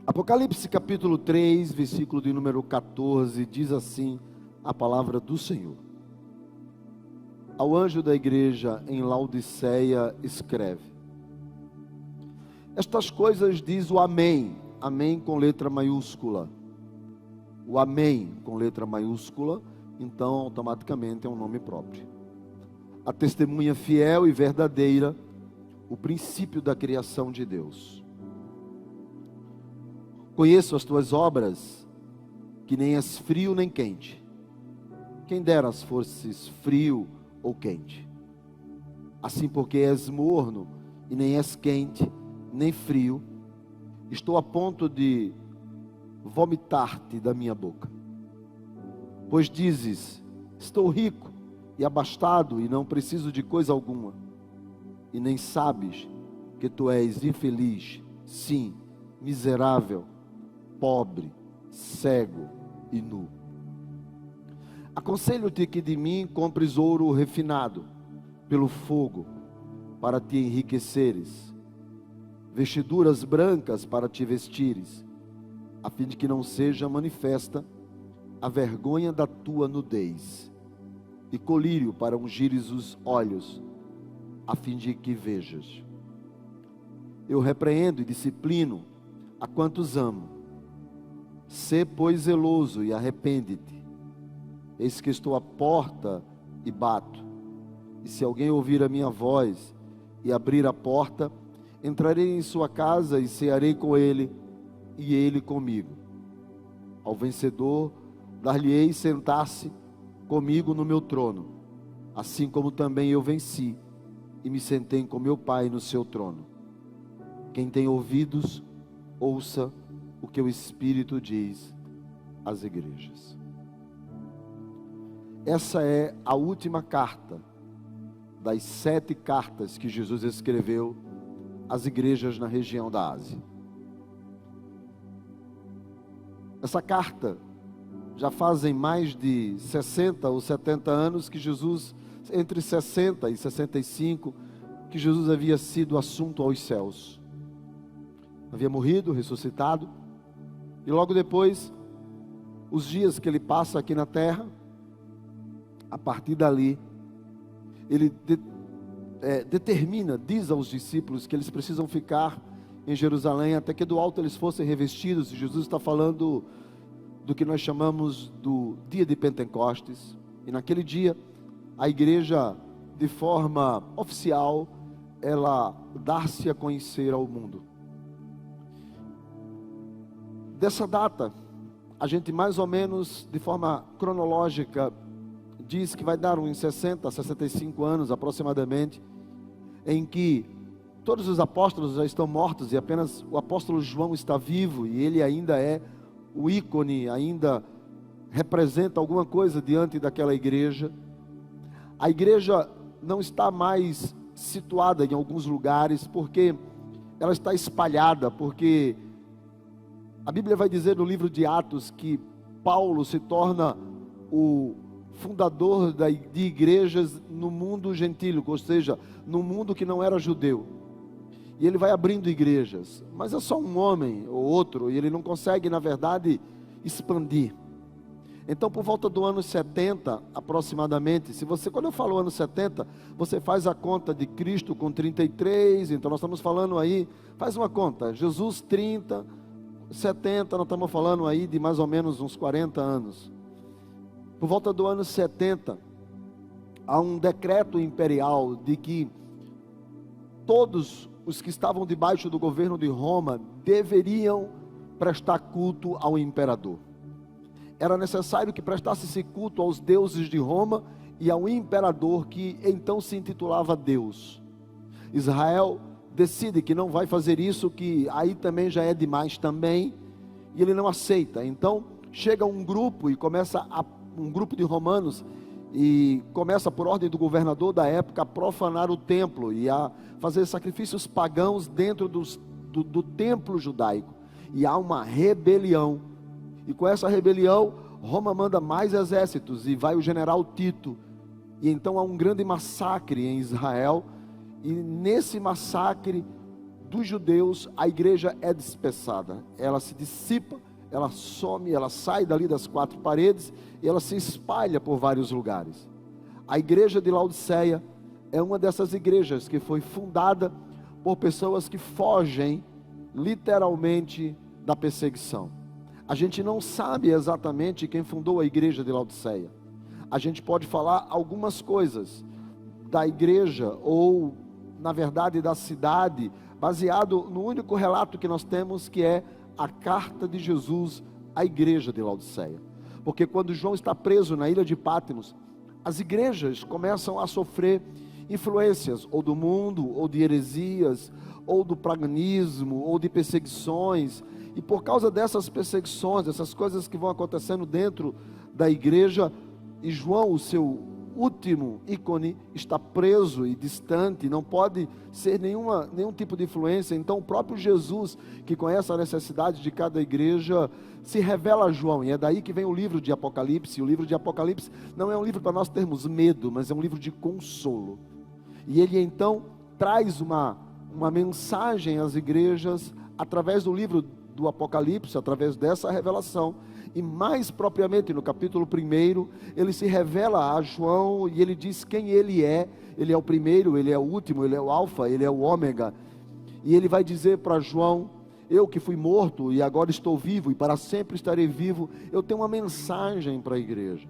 Apocalipse capítulo 3, versículo de número 14, diz assim a palavra do Senhor. Ao anjo da igreja em Laodiceia escreve: estas coisas diz o Amém, Amém com letra maiúscula. O Amém com letra maiúscula, então automaticamente é um nome próprio. A testemunha fiel e verdadeira, o princípio da criação de Deus. Conheço as tuas obras, que nem és frio nem quente. Quem dera fosses frio ou quente. Assim, porque és morno e nem és quente nem frio, estou a ponto de vomitar-te da minha boca. Pois dizes: estou rico e abastado e não preciso de coisa alguma, e nem sabes que tu és infeliz, sim, miserável, pobre, cego e nu. Aconselho-te que de mim compres ouro refinado pelo fogo, para te enriqueceres, vestiduras brancas para te vestires, a fim de que não seja manifesta a vergonha da tua nudez, e colírio para ungires os olhos, a fim de que vejas. Eu repreendo e disciplino a quantos amo. Sê, pois, zeloso e arrepende-te. Eis que estou à porta e bato. E se alguém ouvir a minha voz e abrir a porta, entrarei em sua casa e cearei com ele, e ele comigo. Ao vencedor, dar-lhe-ei sentar-se comigo no meu trono, assim como também eu venci e me sentei com meu Pai no seu trono. Quem tem ouvidos, ouça o que o Espírito diz às igrejas. Essa é a última carta das 7 cartas que Jesus escreveu às igrejas na região da Ásia. Essa carta, já fazem mais de 60 ou 70 anos que Jesus, entre 60 e 65, que Jesus havia sido assunto aos céus. Havia morrido, ressuscitado, e logo depois, os dias que ele passa aqui na terra, a partir dali, ele determina, diz aos discípulos que eles precisam ficar em Jerusalém, até que do alto eles fossem revestidos. E Jesus está falando do que nós chamamos do dia de Pentecostes, e naquele dia, a igreja, de forma oficial, ela dar-se a conhecer ao mundo. Dessa data, a gente mais ou menos, de forma cronológica, diz que vai dar uns 60, 65 anos aproximadamente, em que todos os apóstolos já estão mortos e apenas o apóstolo João está vivo, e ele ainda é o ícone, ainda representa alguma coisa diante daquela igreja. A igreja não está mais situada em alguns lugares, porque ela está espalhada, porque a Bíblia vai dizer no livro de Atos que Paulo se torna o fundador de igrejas no mundo gentílico, ou seja, no mundo que não era judeu. E ele vai abrindo igrejas, mas é só um homem ou outro, e ele não consegue, na verdade, expandir. Então, por volta do ano 70, aproximadamente, quando eu falo ano 70, você faz a conta de Cristo com 33, então nós estamos falando aí, faz uma conta, Jesus 30, 70, nós estamos falando aí de mais ou menos uns 40 anos. Por volta do ano 70, há um decreto imperial de que todos os que estavam debaixo do governo de Roma deveriam prestar culto ao imperador. Era necessário que prestasse-se culto aos deuses de Roma e ao imperador, que então se intitulava Deus. Israel decide que não vai fazer isso, que aí também já é demais também, e ele não aceita. Então chega um grupo e um grupo de romanos, e começa por ordem do governador da época a profanar o templo e a fazer sacrifícios pagãos dentro do templo judaico. E há uma rebelião, e com essa rebelião Roma manda mais exércitos, e vai o general Tito, e então há um grande massacre em Israel. E nesse massacre dos judeus, a igreja é dispersada, ela se dissipa, ela some, ela sai dali das quatro paredes e ela se espalha por vários lugares. A igreja de Laodiceia é uma dessas igrejas que foi fundada por pessoas que fogem literalmente da perseguição. A gente não sabe exatamente quem fundou a igreja de Laodiceia. A gente pode falar algumas coisas da igreja, ou na verdade da cidade, baseado no único relato que nós temos, que é a carta de Jesus à igreja de Laodiceia. Porque quando João está preso na ilha de Patmos, as igrejas começam a sofrer influências, ou do mundo, ou de heresias, ou do paganismo, ou de perseguições. E por causa dessas perseguições, essas coisas que vão acontecendo dentro da igreja, e João, o seu último ícone, está preso e distante, não pode ser nenhum tipo de influência. Então o próprio Jesus, que conhece a necessidade de cada igreja, se revela a João, e é daí que vem o livro de Apocalipse. O livro de Apocalipse não é um livro para nós termos medo, mas é um livro de consolo, e ele então traz uma mensagem às igrejas, através do livro do Apocalipse, através dessa revelação. E mais propriamente no capítulo 1, ele se revela a João e ele diz quem ele é o primeiro, ele é o último, ele é o alfa, ele é o ômega. E ele vai dizer para João: eu que fui morto e agora estou vivo e para sempre estarei vivo, eu tenho uma mensagem para a igreja.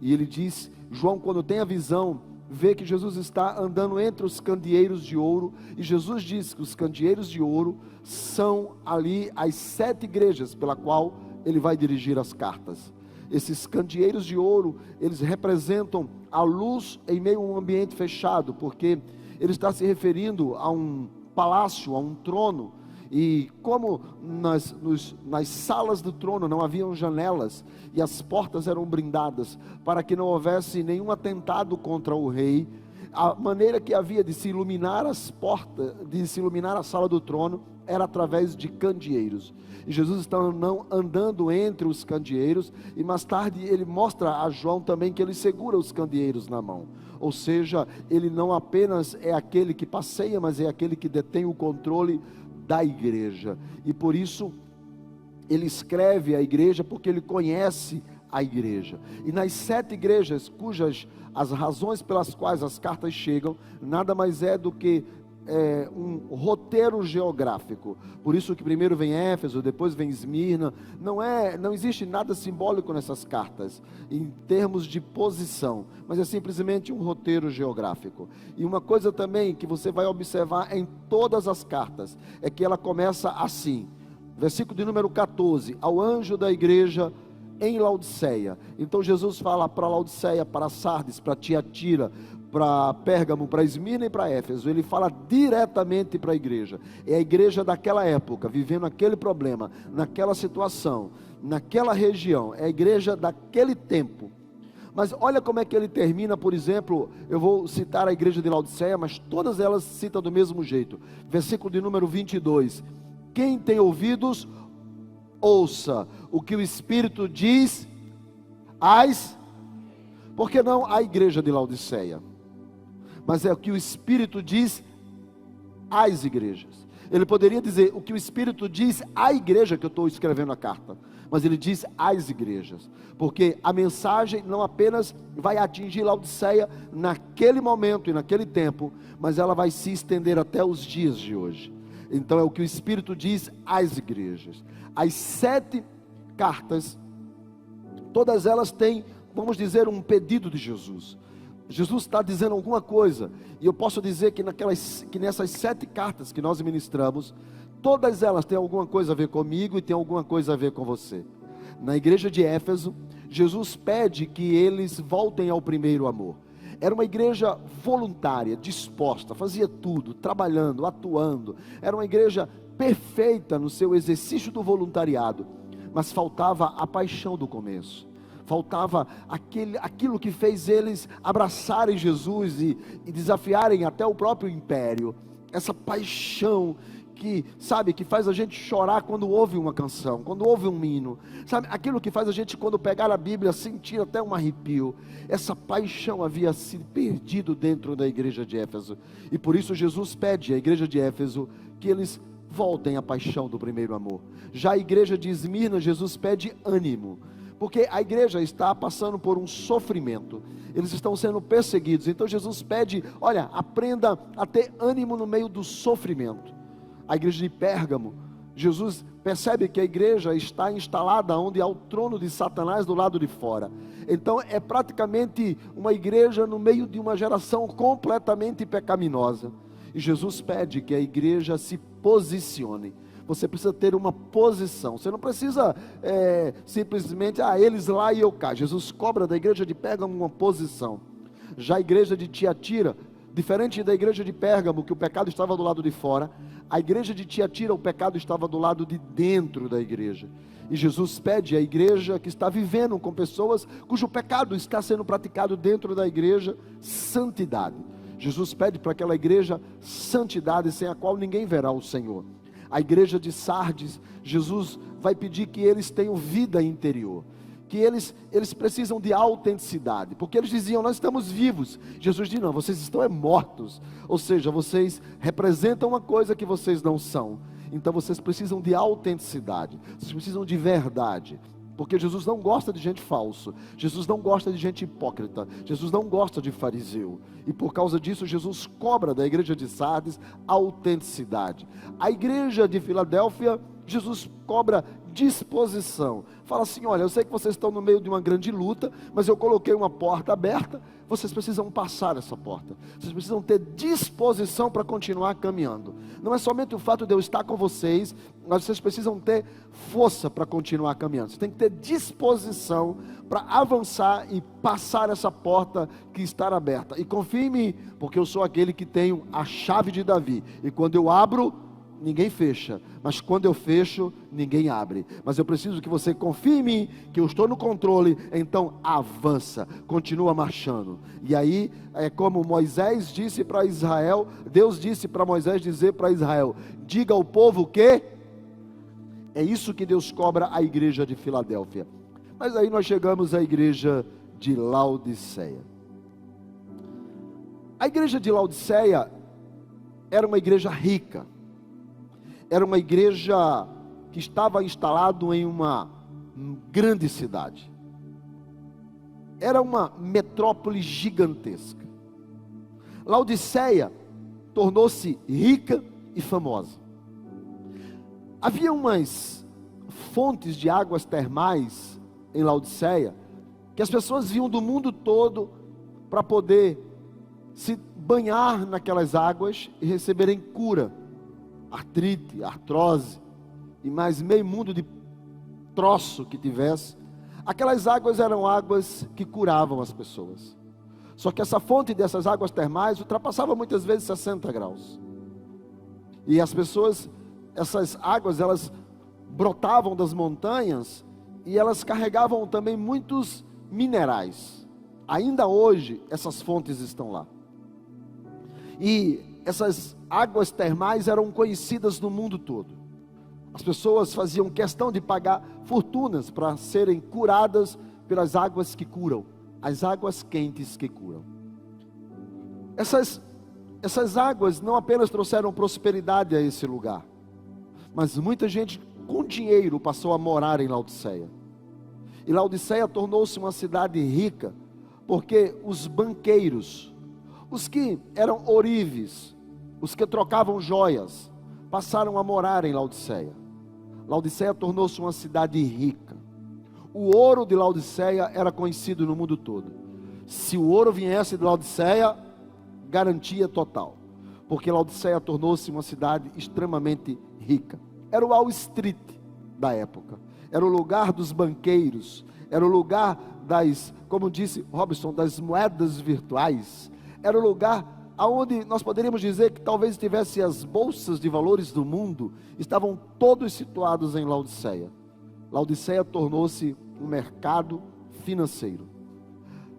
E ele diz, João, quando tem a visão, vê que Jesus está andando entre os candeeiros de ouro, e Jesus diz que os candeeiros de ouro são ali as 7 igrejas pela qual ele vai dirigir as cartas. Esses candeeiros de ouro, eles representam a luz em meio a um ambiente fechado, porque ele está se referindo a um palácio, a um trono. E como nas salas do trono não haviam janelas, e as portas eram blindadas, para que não houvesse nenhum atentado contra o rei, a maneira que havia de se iluminar as portas, de se iluminar a sala do trono, era através de candeeiros. E Jesus está andando entre os candeeiros, e mais tarde ele mostra a João também que ele segura os candeeiros na mão. Ou seja, ele não apenas é aquele que passeia, mas é aquele que detém o controle da igreja. E por isso ele escreve a igreja, porque ele conhece a igreja. E nas 7 igrejas, cujas as razões pelas quais as cartas chegam, nada mais é do que um roteiro geográfico. Por isso que primeiro vem Éfeso, depois vem Esmirna. Não existe nada simbólico nessas cartas em termos de posição, mas é simplesmente um roteiro geográfico. E uma coisa também que você vai observar em todas as cartas é que ela começa assim, versículo de número 14: ao anjo da igreja em Laodiceia. Então Jesus fala para Laodiceia, para Sardes, para Tiatira, para Pérgamo, para Esmirna e para Éfeso. Ele fala diretamente para a igreja. É a igreja daquela época, vivendo aquele problema, naquela situação, naquela região. É a igreja daquele tempo. Mas olha como é que ele termina. Por exemplo, eu vou citar a igreja de Laodiceia, mas todas elas citam do mesmo jeito. Versículo de número 22: quem tem ouvidos, ouça o que o Espírito diz às... Por que não a igreja de Laodiceia? Mas é o que o Espírito diz às igrejas. Ele poderia dizer o que o Espírito diz à igreja que eu estou escrevendo a carta, mas ele diz às igrejas, porque a mensagem não apenas vai atingir Laodiceia naquele momento e naquele tempo, mas ela vai se estender até os dias de hoje. Então é o que o Espírito diz às igrejas. As 7 cartas, todas elas têm, vamos dizer, um pedido de Jesus. Jesus está dizendo alguma coisa, e eu posso dizer que nessas 7 cartas que nós ministramos, todas elas têm alguma coisa a ver comigo e tem alguma coisa a ver com você. Na igreja de Éfeso, Jesus pede que eles voltem ao primeiro amor. Era uma igreja voluntária, disposta, fazia tudo, trabalhando, atuando. Era uma igreja perfeita no seu exercício do voluntariado, mas faltava a paixão do começo. Faltava aquilo que fez eles abraçarem Jesus e desafiarem até o próprio império. Essa paixão que faz a gente chorar quando ouve uma canção, quando ouve um hino, sabe, aquilo que faz a gente, quando pegar a Bíblia, sentir até um arrepio. Essa paixão havia se perdido dentro da igreja de Éfeso, e por isso Jesus pede à igreja de Éfeso que eles voltem à paixão do primeiro amor. Já a igreja de Esmirna, Jesus pede ânimo, porque a igreja está passando por um sofrimento, eles estão sendo perseguidos. Então Jesus pede: olha, aprenda a ter ânimo no meio do sofrimento. A igreja de Pérgamo, Jesus percebe que a igreja está instalada onde há o trono de Satanás do lado de fora. Então é praticamente uma igreja no meio de uma geração completamente pecaminosa, e Jesus pede que a igreja se posicione. Você precisa ter uma posição. Você não precisa simplesmente, eles lá e eu cá. Jesus cobra da igreja de Pérgamo uma posição. Já a igreja de Tiatira, diferente da igreja de Pérgamo, que o pecado estava do lado de fora, a igreja de Tiatira, o pecado estava do lado de dentro da igreja. E Jesus pede à igreja que está vivendo com pessoas cujo pecado está sendo praticado dentro da igreja, santidade. Jesus pede para aquela igreja santidade, sem a qual ninguém verá o Senhor. A igreja de Sardes, Jesus vai pedir que eles tenham vida interior, que eles precisam de autenticidade, porque eles diziam: nós estamos vivos. Jesus diz: não, vocês estão mortos, ou seja, vocês representam uma coisa que vocês não são. Então vocês precisam de autenticidade, vocês precisam de verdade, porque Jesus não gosta de gente falso, Jesus não gosta de gente hipócrita, Jesus não gosta de fariseu, e por causa disso Jesus cobra da igreja de Sardes autenticidade. A igreja de Filadélfia, Jesus cobra disposição. Fala assim: olha, eu sei que vocês estão no meio de uma grande luta, mas eu coloquei uma porta aberta, vocês precisam passar essa porta, vocês precisam ter disposição para continuar caminhando. Não é somente o fato de eu estar com vocês, mas vocês precisam ter força para continuar caminhando. Você tem que ter disposição para avançar e passar essa porta que está aberta. E confie em mim, porque eu sou aquele que tenho a chave de Davi, e quando eu abro, ninguém fecha, mas quando eu fecho, ninguém abre. Mas eu preciso que você confie em mim, que eu estou no controle. Então avança, continua marchando. E aí é como Moisés disse para Israel, Deus disse para Moisés dizer para Israel: diga ao povo que é isso que Deus cobra a igreja de Filadélfia. Mas aí nós chegamos à igreja de Laodiceia. A igreja de Laodiceia era uma igreja rica, era uma igreja que estava instalado em uma grande cidade, era uma metrópole gigantesca. Laodiceia tornou-se rica e famosa. Havia umas fontes de águas termais em Laodiceia, que as pessoas vinham do mundo todo para poder se banhar naquelas águas e receberem cura, artrite, artrose e mais meio mundo de troço que tivesse. Aquelas águas eram águas que curavam as pessoas. Só que essa fonte dessas águas termais ultrapassava muitas vezes 60 graus. E as pessoas, essas águas, elas brotavam das montanhas e elas carregavam também muitos minerais. Ainda hoje essas fontes estão lá. E essas águas termais eram conhecidas no mundo todo. As pessoas faziam questão de pagar fortunas para serem curadas pelas águas que curam, as águas quentes que curam. Essas águas não apenas trouxeram prosperidade a esse lugar, mas muita gente com dinheiro passou a morar em Laodiceia. E Laodiceia tornou-se uma cidade rica, porque os banqueiros, os que eram ourives, os que trocavam joias, passaram a morar em Laodiceia. Laodiceia tornou-se uma cidade rica. O ouro de Laodiceia era conhecido no mundo todo. Se o ouro viesse de Laodiceia, garantia total, porque Laodiceia tornou-se uma cidade extremamente rica. Era o Wall Street da época, era o lugar dos banqueiros, era o lugar das, como disse Robson, das moedas virtuais, era o lugar aonde nós poderíamos dizer que talvez tivesse as bolsas de valores do mundo, estavam todos situados em Laodiceia. Laodiceia tornou-se um mercado financeiro.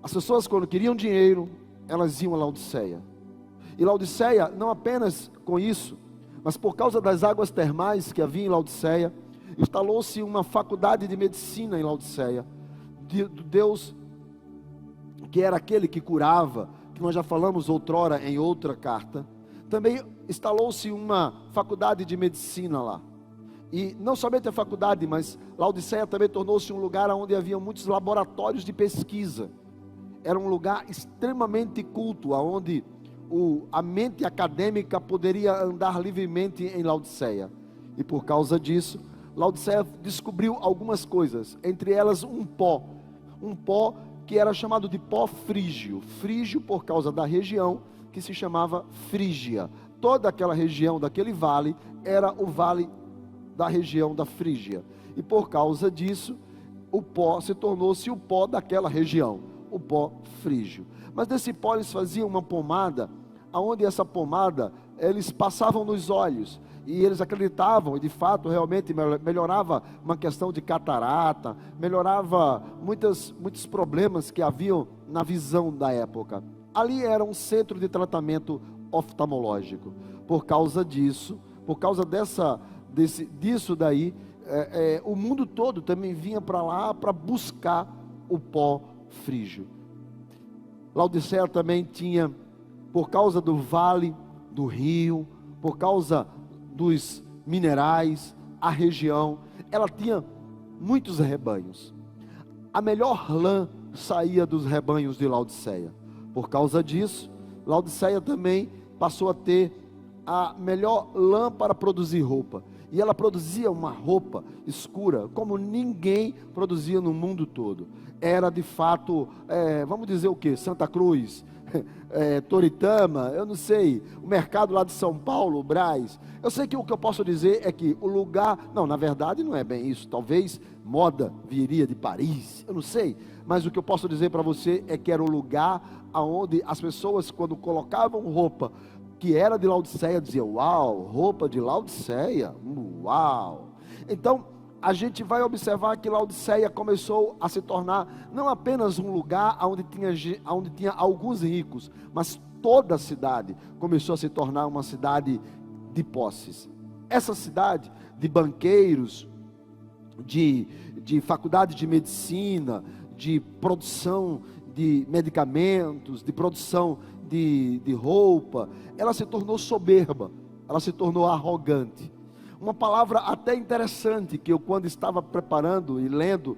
As pessoas, quando queriam dinheiro, elas iam a Laodiceia. E Laodiceia, não apenas com isso, Mas por causa das águas termais que havia em Laodiceia, instalou-se uma faculdade de medicina em Laodiceia, do Deus que era aquele que curava, que nós já falamos outrora em outra carta. Também instalou-se uma faculdade de medicina lá. E não somente a faculdade, mas Laodiceia também tornou-se um lugar onde havia muitos laboratórios de pesquisa. Era um lugar extremamente culto, onde a mente acadêmica poderia andar livremente em Laodiceia. E por causa disso, Laodiceia descobriu algumas coisas, entre elas um pó que era chamado de pó frígio. Frígio por causa da região que se chamava Frígia. Toda aquela região daquele vale era o vale da região da Frígia. E por causa disso, o pó se tornou-se o pó daquela região, o pó frígio. Mas desse pó eles faziam uma pomada, aonde essa pomada eles passavam nos olhos, e eles acreditavam, e de fato realmente melhorava uma questão de catarata, melhorava muitos problemas que haviam na visão da época. Ali era um centro de tratamento oftalmológico. Por causa disso, por causa disso daí, o mundo todo também vinha para lá para buscar o pó frígio. Laodiceia também tinha, por causa do vale, do rio, por causa dos minerais, a região, ela tinha muitos rebanhos. A melhor lã saía dos rebanhos de Laodiceia. Por causa disso, Laodiceia também passou a ter a melhor lã para produzir roupa. E ela produzia uma roupa escura como ninguém produzia no mundo todo. Era de fato, vamos dizer o que? Santa Cruz, Toritama, eu não sei, o mercado lá de São Paulo, Brás. Eu sei que o que eu posso dizer é que o lugar, não, na verdade não é bem isso, talvez moda viria de Paris, eu não sei, mas o que eu posso dizer para você é que era o lugar onde as pessoas, quando colocavam roupa que era de Laodiceia, diziam: uau, roupa de Laodiceia, uau. Então a gente vai observar que Laodiceia começou a se tornar não apenas um lugar onde tinha alguns ricos, mas toda a cidade começou a se tornar uma cidade de posses. Essa cidade de banqueiros, de faculdade de medicina, de produção de medicamentos, de produção de roupa, ela se tornou soberba, ela se tornou arrogante. Uma palavra até interessante, que eu quando estava preparando e lendo,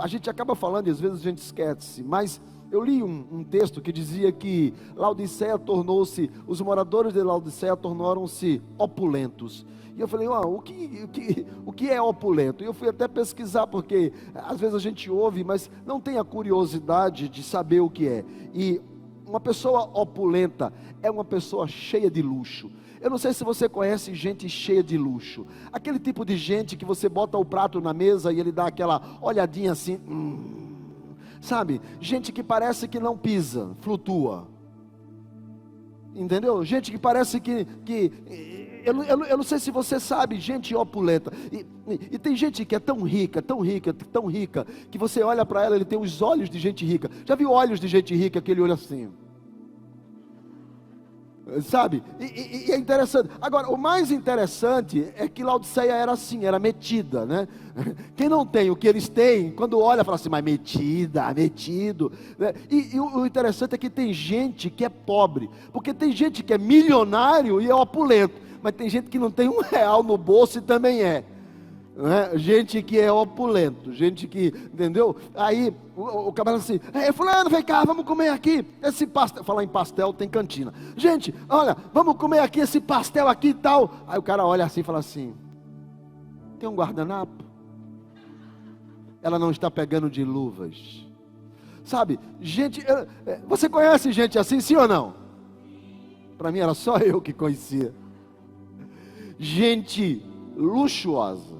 a gente acaba falando e às vezes a gente esquece, mas eu li um texto que dizia que Laodiceia os moradores de Laodiceia tornaram-se opulentos. E eu falei: o que é opulento? E eu fui até pesquisar, porque às vezes a gente ouve, mas não tem a curiosidade de saber o que é. E uma pessoa opulenta é uma pessoa cheia de luxo. Eu não sei se você conhece gente cheia de luxo, aquele tipo de gente que você bota o prato na mesa e ele dá aquela olhadinha assim, sabe? Gente que parece que não pisa, flutua, entendeu? Gente que parece que eu não sei se você sabe, gente opulenta, e tem gente que é tão rica, que você olha para ela, ele tem os olhos de gente rica. Já viu olhos de gente rica, aquele olho assim? Sabe? E é interessante. Agora, o mais interessante é que Laodiceia era assim, era metida, né? Quem não tem o que eles têm, quando olha, fala assim: mas metido, né? E o interessante é que tem gente que é pobre, porque tem gente que é milionário e é opulento, mas tem gente que não tem R$1 no bolso e também é, né? Gente que é opulento, gente que, entendeu? Aí o camarada assim: fulano, vem cá, vamos comer aqui esse pastel. Falar em pastel, tem cantina. Gente, olha, vamos comer aqui esse pastel aqui e tal. Aí o cara olha assim e fala assim: tem um guardanapo? Ela não está pegando de luvas. Sabe, gente, você conhece gente assim, sim ou não? Para mim era só eu que conhecia. Gente luxuosa,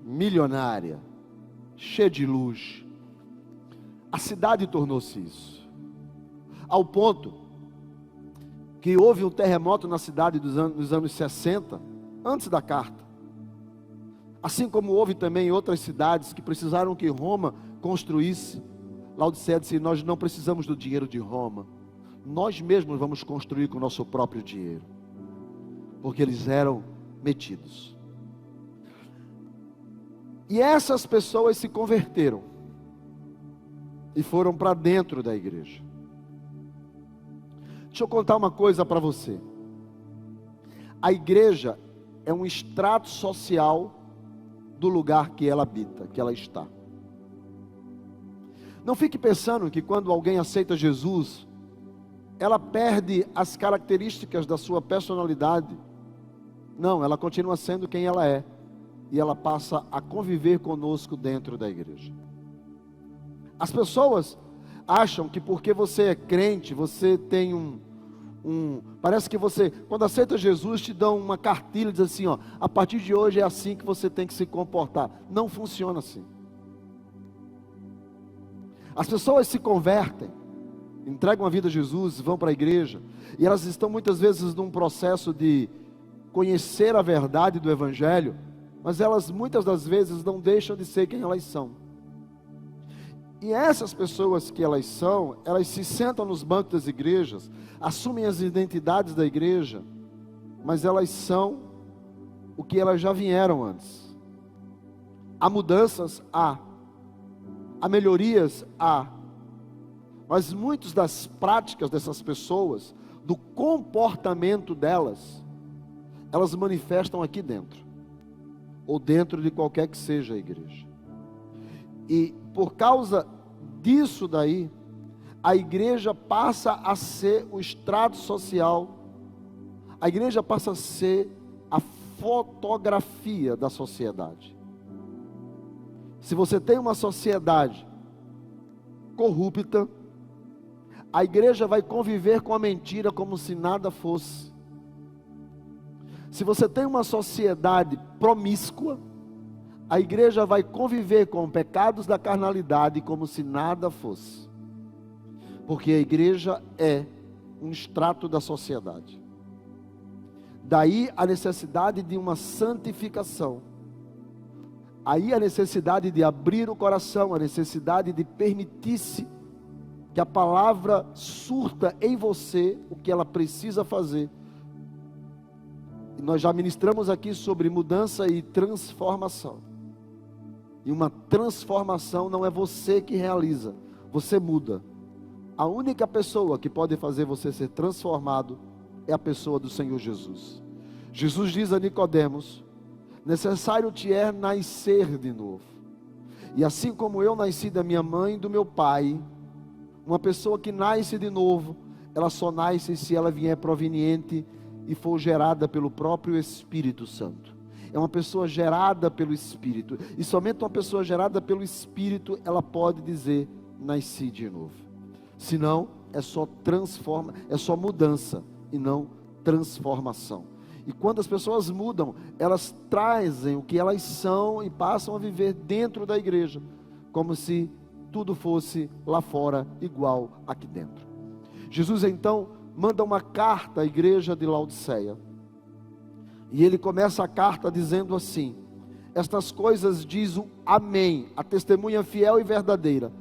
milionária, cheia de luxo. A cidade tornou-se isso, ao ponto que houve um terremoto na cidade nos anos 60, antes da carta. Assim como houve também em outras cidades que precisaram que Roma construísse. Laodiceia disse: nós não precisamos do dinheiro de Roma, nós mesmos vamos construir com o nosso próprio dinheiro. porque eles eram metidos. E essas pessoas se converteram e foram para dentro da igreja. Deixa eu contar uma coisa para você. A igreja é um extrato social do lugar que ela habita, que ela está. Não fique pensando que quando alguém aceita Jesus, ela perde as características da sua personalidade. Não, ela continua sendo quem ela é. E ela passa a conviver conosco dentro da igreja. As pessoas acham que porque você é crente, você tem parece que você, quando aceita Jesus, te dão uma cartilha, diz assim, ó, a partir de hoje é assim que você tem que se comportar. Não funciona assim. As pessoas se convertem, entregam a vida a Jesus, vão para a igreja, e elas estão muitas vezes num processo de conhecer a verdade do Evangelho, mas elas muitas das vezes não deixam de ser quem elas são. E essas pessoas que elas são, elas se sentam nos bancos das igrejas, assumem as identidades da igreja, mas elas são o que elas já vieram antes. Há mudanças? Há melhorias? Há. Mas muitas das práticas dessas pessoas, do comportamento delas, elas manifestam aqui dentro, ou dentro de qualquer que seja a igreja. E por causa disso daí, a igreja passa a ser o estrato social, a igreja passa a ser a fotografia da sociedade. Se você tem uma sociedade corrupta, a igreja vai conviver com a mentira como se nada fosse. Se você tem uma sociedade promíscua, a igreja vai conviver com pecados da carnalidade como se nada fosse. Porque a igreja é um extrato da sociedade. Daí a necessidade de uma santificação. Aí a necessidade de abrir o coração, a necessidade de permitir-se que a palavra surta em você o que ela precisa fazer. E nós já ministramos aqui sobre mudança e transformação. E uma transformação não é você que realiza, você muda. A única pessoa que pode fazer você ser transformado é a pessoa do Senhor Jesus. Jesus diz a Nicodemos: necessário te é nascer de novo. E assim como eu nasci da minha mãe e do meu pai, uma pessoa que nasce de novo, ela só nasce se ela vier proveniente e for gerada pelo próprio Espírito Santo. É uma pessoa gerada pelo Espírito, e somente uma pessoa gerada pelo Espírito, ela pode dizer, nasci de novo. Senão, é só mudança, e não transformação. E quando as pessoas mudam, elas trazem o que elas são, e passam a viver dentro da igreja, como se tudo fosse lá fora, igual aqui dentro. Jesus então manda uma carta à igreja de Laodiceia, e ele começa a carta dizendo assim: estas coisas diz o Amém, a testemunha fiel e verdadeira,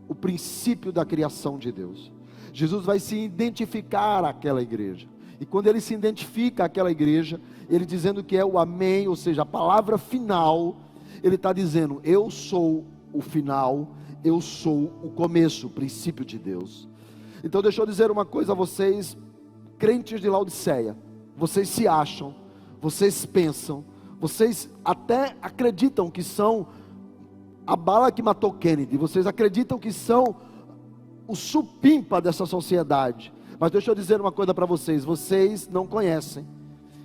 o princípio da criação de Deus. Jesus vai se identificar àquela igreja, e quando ele se identifica àquela igreja, ele dizendo que é o Amém, ou seja, a palavra final, ele está dizendo: eu sou o final, eu sou o começo, o princípio de Deus. Então deixa eu dizer uma coisa a vocês, crentes de Laodiceia: vocês se acham, vocês pensam, vocês até acreditam que são a bala que matou Kennedy, vocês acreditam que são o supimpa dessa sociedade, mas deixa eu dizer uma coisa para vocês: vocês não conhecem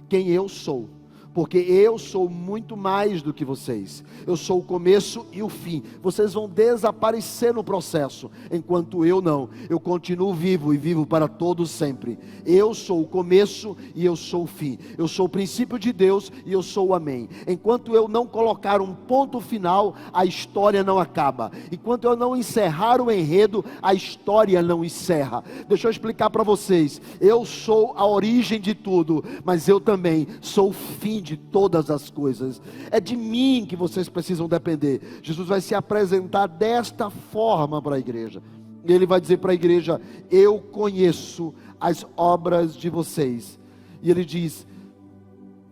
quem eu sou, porque eu sou muito mais do que vocês. Eu sou o começo e o fim. Vocês vão desaparecer no processo, enquanto eu não. Eu continuo vivo e vivo para todos sempre. Eu sou o começo e eu sou o fim. Eu sou o princípio de Deus e eu sou o Amém. Enquanto eu não colocar um ponto final, a história não acaba. Enquanto eu não encerrar o enredo, a história não encerra. Deixa eu explicar para vocês: eu sou a origem de tudo, mas eu também sou o fim de todas as coisas. É de mim que vocês precisam depender. Jesus vai se apresentar desta forma para a igreja. Ele vai dizer para a igreja: eu conheço as obras de vocês. E ele diz: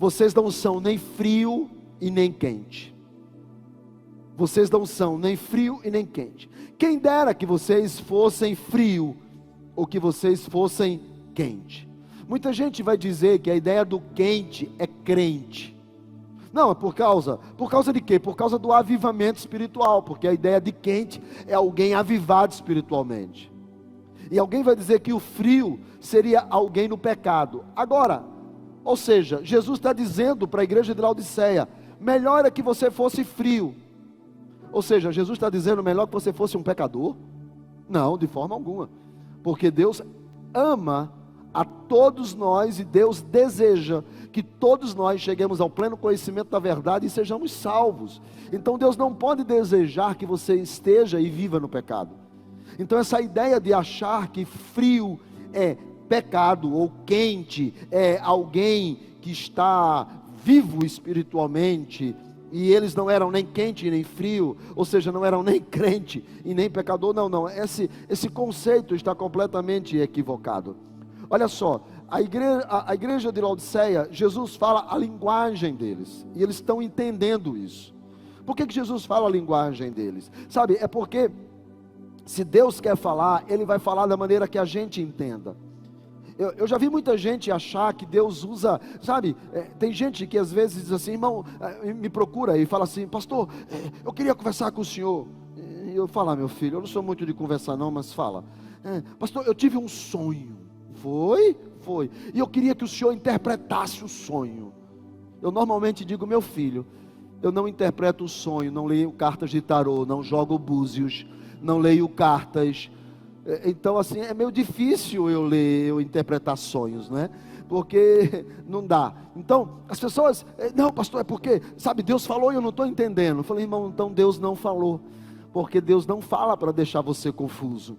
vocês não são nem frio e nem quente. Vocês não são nem frio e nem quente. Quem dera que vocês fossem frio, ou que vocês fossem quente. Muita gente vai dizer que a ideia do quente é crente. Não, é por causa de quê? Por causa do avivamento espiritual, porque a ideia de quente é alguém avivado espiritualmente. E alguém vai dizer que o frio seria alguém no pecado. Agora, ou seja, Jesus está dizendo para a igreja de Laodiceia, melhor é que você fosse frio. Ou seja, Jesus está dizendo melhor que você fosse um pecador? Não, de forma alguma. Porque Deus ama a todos nós e Deus deseja que todos nós cheguemos ao pleno conhecimento da verdade e sejamos salvos. Então Deus não pode desejar que você esteja e viva no pecado. Então essa ideia de achar que frio é pecado ou quente é alguém que está vivo espiritualmente, e eles não eram nem quente nem frio, ou seja, não eram nem crente e nem pecador, não, esse conceito está completamente equivocado. Olha só, a igreja de Laodiceia, Jesus fala a linguagem deles, e eles estão entendendo isso. Por que Jesus fala a linguagem deles? Sabe, é porque se Deus quer falar, Ele vai falar da maneira que a gente entenda. Eu já vi muita gente achar que Deus usa, sabe, tem gente que às vezes diz assim, irmão, me procura e fala assim, pastor, eu queria conversar com o senhor. E eu falo, meu filho, eu não sou muito de conversar não, mas fala, pastor, eu tive um sonho. Foi, e eu queria que o senhor interpretasse o sonho. Eu normalmente digo, meu filho, eu não interpreto o sonho, não leio cartas de tarô, não jogo búzios, não leio cartas. Então assim, é meio difícil eu interpretar sonhos, né? Porque não dá. Então, as pessoas, não pastor, é porque, sabe, Deus falou e eu não estou entendendo. Eu falei, irmão, então Deus não falou, porque Deus não fala para deixar você confuso.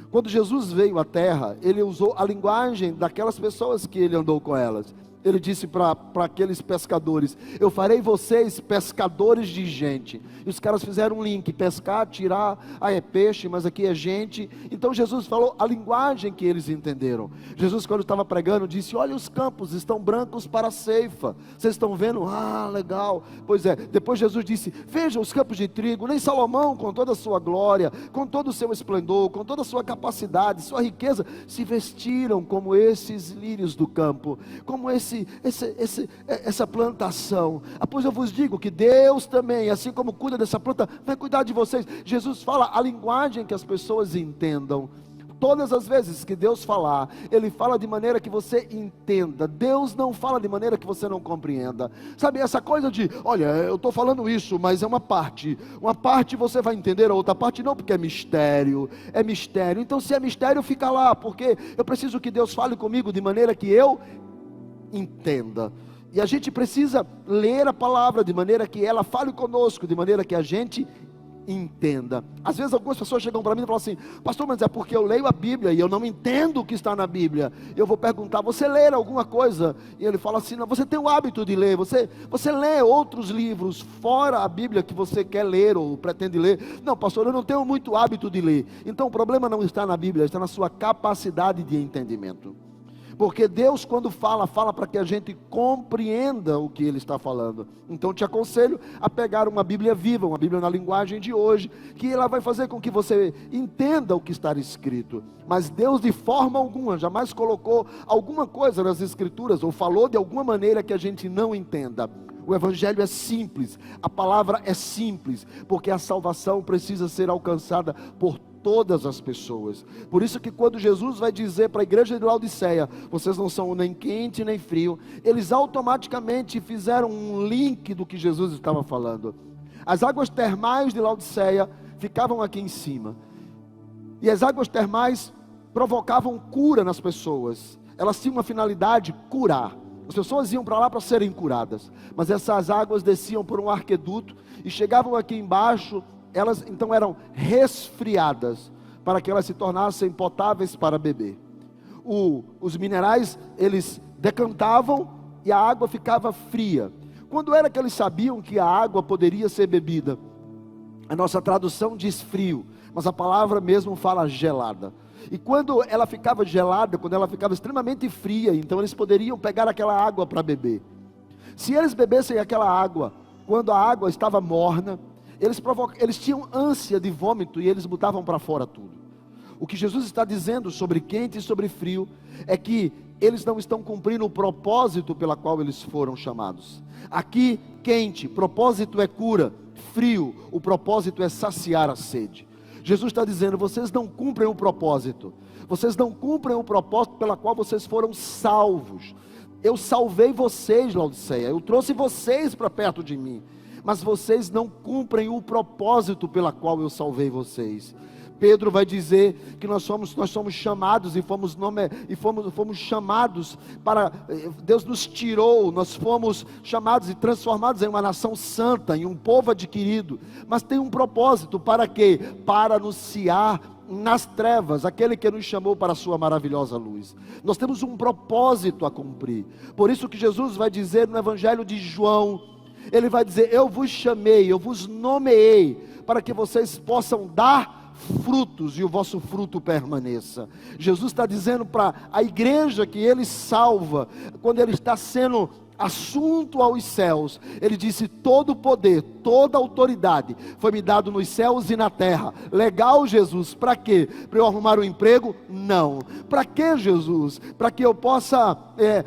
Quando Jesus veio à terra, Ele usou a linguagem daquelas pessoas que Ele andou com elas. Ele disse para aqueles pescadores, eu farei vocês pescadores de gente. E os caras fizeram um link, pescar, tirar, é peixe, mas aqui é gente. Então Jesus falou a linguagem que eles entenderam. Jesus, quando estava pregando, disse, olha, os campos estão brancos para a ceifa. Vocês estão vendo? Ah, legal. Pois é, depois Jesus disse, veja os campos de trigo, nem Salomão com toda a sua glória, com todo o seu esplendor, com toda a sua capacidade, sua riqueza, se vestiram como esses lírios do campo, como essa plantação. Pois eu vos digo que Deus também, assim como cuida dessa planta, vai cuidar de vocês. Jesus fala a linguagem que as pessoas entendam. Todas as vezes que Deus falar, Ele fala de maneira que você entenda. Deus não fala de maneira que você não compreenda. Sabe, essa coisa de, olha, eu estou falando isso, mas é uma parte você vai entender, a outra parte não, porque é mistério. Então se é mistério, fica lá, porque eu preciso que Deus fale comigo de maneira que eu entenda. E a gente precisa ler a palavra de maneira que ela fale conosco, de maneira que a gente entenda. Às vezes algumas pessoas chegam para mim e falam assim, pastor, mas é porque eu leio a Bíblia e eu não entendo o que está na Bíblia. Eu vou perguntar, você lê alguma coisa? E ele fala assim, não, você tem o hábito de ler, você lê outros livros fora a Bíblia que você quer ler ou pretende ler? Não, pastor, eu não tenho muito hábito de ler. Então o problema não está na Bíblia, está na sua capacidade de entendimento. Porque Deus, quando fala para que a gente compreenda o que Ele está falando. Então te aconselho a pegar uma Bíblia viva, uma Bíblia na linguagem de hoje, que ela vai fazer com que você entenda o que está escrito. Mas Deus de forma alguma, jamais colocou alguma coisa nas Escrituras, ou falou de alguma maneira que a gente não entenda. O Evangelho é simples, a palavra é simples, porque a salvação precisa ser alcançada por todas as pessoas. Por isso que quando Jesus vai dizer para a igreja de Laodiceia, vocês não são nem quente nem frio, eles automaticamente fizeram um link do que Jesus estava falando. As águas termais de Laodiceia ficavam aqui em cima, e as águas termais provocavam cura nas pessoas. Elas tinham uma finalidade, curar. As pessoas iam para lá para serem curadas, mas essas águas desciam por um arqueduto e chegavam aqui embaixo. Elas então eram resfriadas, para que elas se tornassem potáveis para beber. Os minerais, eles decantavam e a água ficava fria. Quando era que eles sabiam que a água poderia ser bebida? A nossa tradução diz frio, mas a palavra mesmo fala gelada. E quando ela ficava gelada, quando ela ficava extremamente fria, então eles poderiam pegar aquela água para beber. Se eles bebessem aquela água, quando a água estava morna, eles tinham ânsia de vômito e eles botavam para fora tudo. O que Jesus está dizendo sobre quente e sobre frio é que eles não estão cumprindo o propósito pela qual eles foram chamados. Aqui, quente, propósito é cura; frio, o propósito é saciar a sede. Jesus está dizendo: vocês não cumprem o propósito, vocês não cumprem o propósito pela qual vocês foram salvos. Eu salvei vocês, Laodiceia, eu trouxe vocês para perto de mim, mas vocês não cumprem o propósito pela qual eu salvei vocês. Pedro vai dizer que nós somos chamados e fomos chamados para, Deus nos tirou, nós fomos chamados e transformados em uma nação santa, em um povo adquirido, mas tem um propósito. Para quê? Para anunciar nas trevas aquele que nos chamou para a sua maravilhosa luz. Nós temos um propósito a cumprir. Por isso que Jesus vai dizer no Evangelho de João, ele vai dizer: eu vos chamei, eu vos nomeei, para que vocês possam dar frutos e o vosso fruto permaneça. Jesus está dizendo para a igreja que ele salva, quando ele está sendo assunto aos céus, ele disse: todo poder, toda autoridade foi me dado nos céus e na terra. Legal, Jesus, para quê? Para eu arrumar um emprego? Não. Para quê, Jesus? Para que eu possa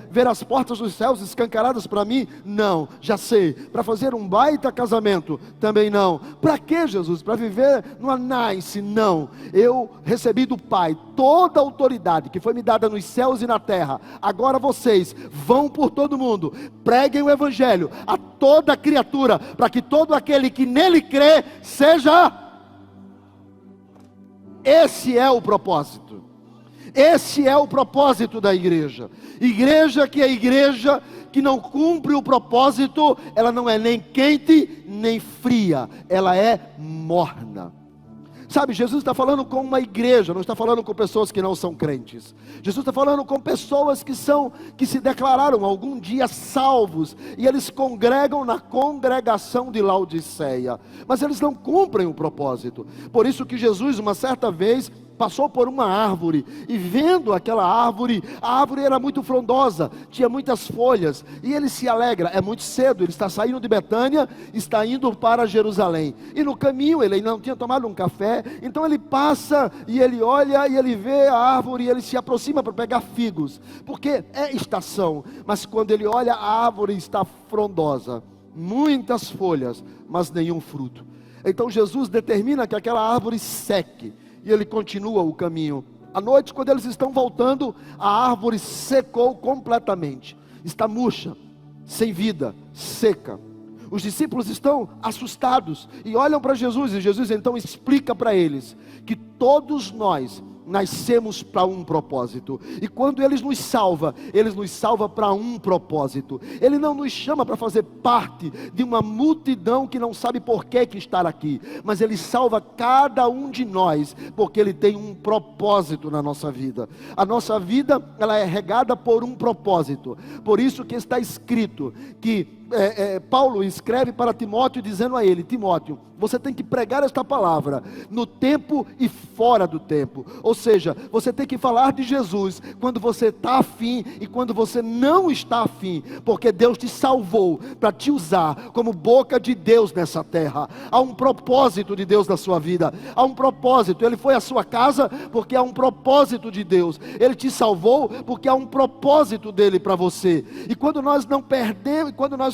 ver as portas dos céus escancaradas para mim? Não, já sei. Para fazer um baita casamento? Também não. Para quê, Jesus? Para viver numa nice? Não. Eu recebi do Pai toda a autoridade que foi me dada nos céus e na terra. Agora vocês vão por todo mundo, preguem o Evangelho a toda criatura, para que todo aquele que nele crê seja. Esse é o propósito. Esse é o propósito da igreja. Igreja que é igreja que não cumpre o propósito, ela não é nem quente nem fria, ela é morna. Sabe, Jesus está falando com uma igreja, não está falando com pessoas que não são crentes. Jesus está falando com pessoas que se declararam algum dia salvos, e eles congregam na congregação de Laodiceia, mas eles não cumprem o propósito. Por isso que Jesus, uma certa vez, passou por uma árvore, e vendo aquela árvore, a árvore era muito frondosa, tinha muitas folhas, e ele se alegra. É muito cedo, ele está saindo de Betânia, está indo para Jerusalém, e no caminho ele ainda não tinha tomado um café, então ele passa, e ele olha, e ele vê a árvore, e ele se aproxima para pegar figos, porque é estação. Mas quando ele olha, a árvore está frondosa, muitas folhas, mas nenhum fruto. Então Jesus determina que aquela árvore seque, e ele continua o caminho. À noite, quando eles estão voltando, a árvore secou completamente, está murcha, sem vida, seca. Os discípulos estão assustados e olham para Jesus, e Jesus então explica para eles que todos nós nascemos para um propósito, e quando Ele nos salva para um propósito. Ele não nos chama para fazer parte de uma multidão que não sabe por que estar aqui, mas Ele salva cada um de nós, porque Ele tem um propósito na nossa vida. A nossa vida, ela é regada por um propósito. Por isso que está escrito que Paulo escreve para Timóteo, dizendo a ele: Timóteo, você tem que pregar esta palavra no tempo e fora do tempo. Ou seja, você tem que falar de Jesus quando você está afim e quando você não está afim, porque Deus te salvou para te usar como boca de Deus nessa terra. Há um propósito de Deus na sua vida, há um propósito. Ele foi à sua casa porque há um propósito de Deus. Ele te salvou porque há um propósito dele para você. E quando nós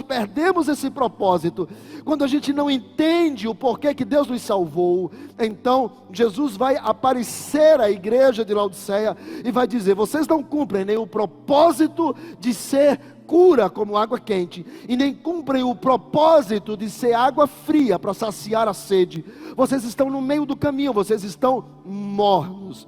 perdemos esse propósito, quando a gente não entende o porquê que Deus nos salvou, então Jesus vai aparecer à igreja de Laodiceia e vai dizer: vocês não cumprem nem o propósito de ser cura como água quente, e nem cumprem o propósito de ser água fria para saciar a sede. Vocês estão no meio do caminho, vocês estão mornos.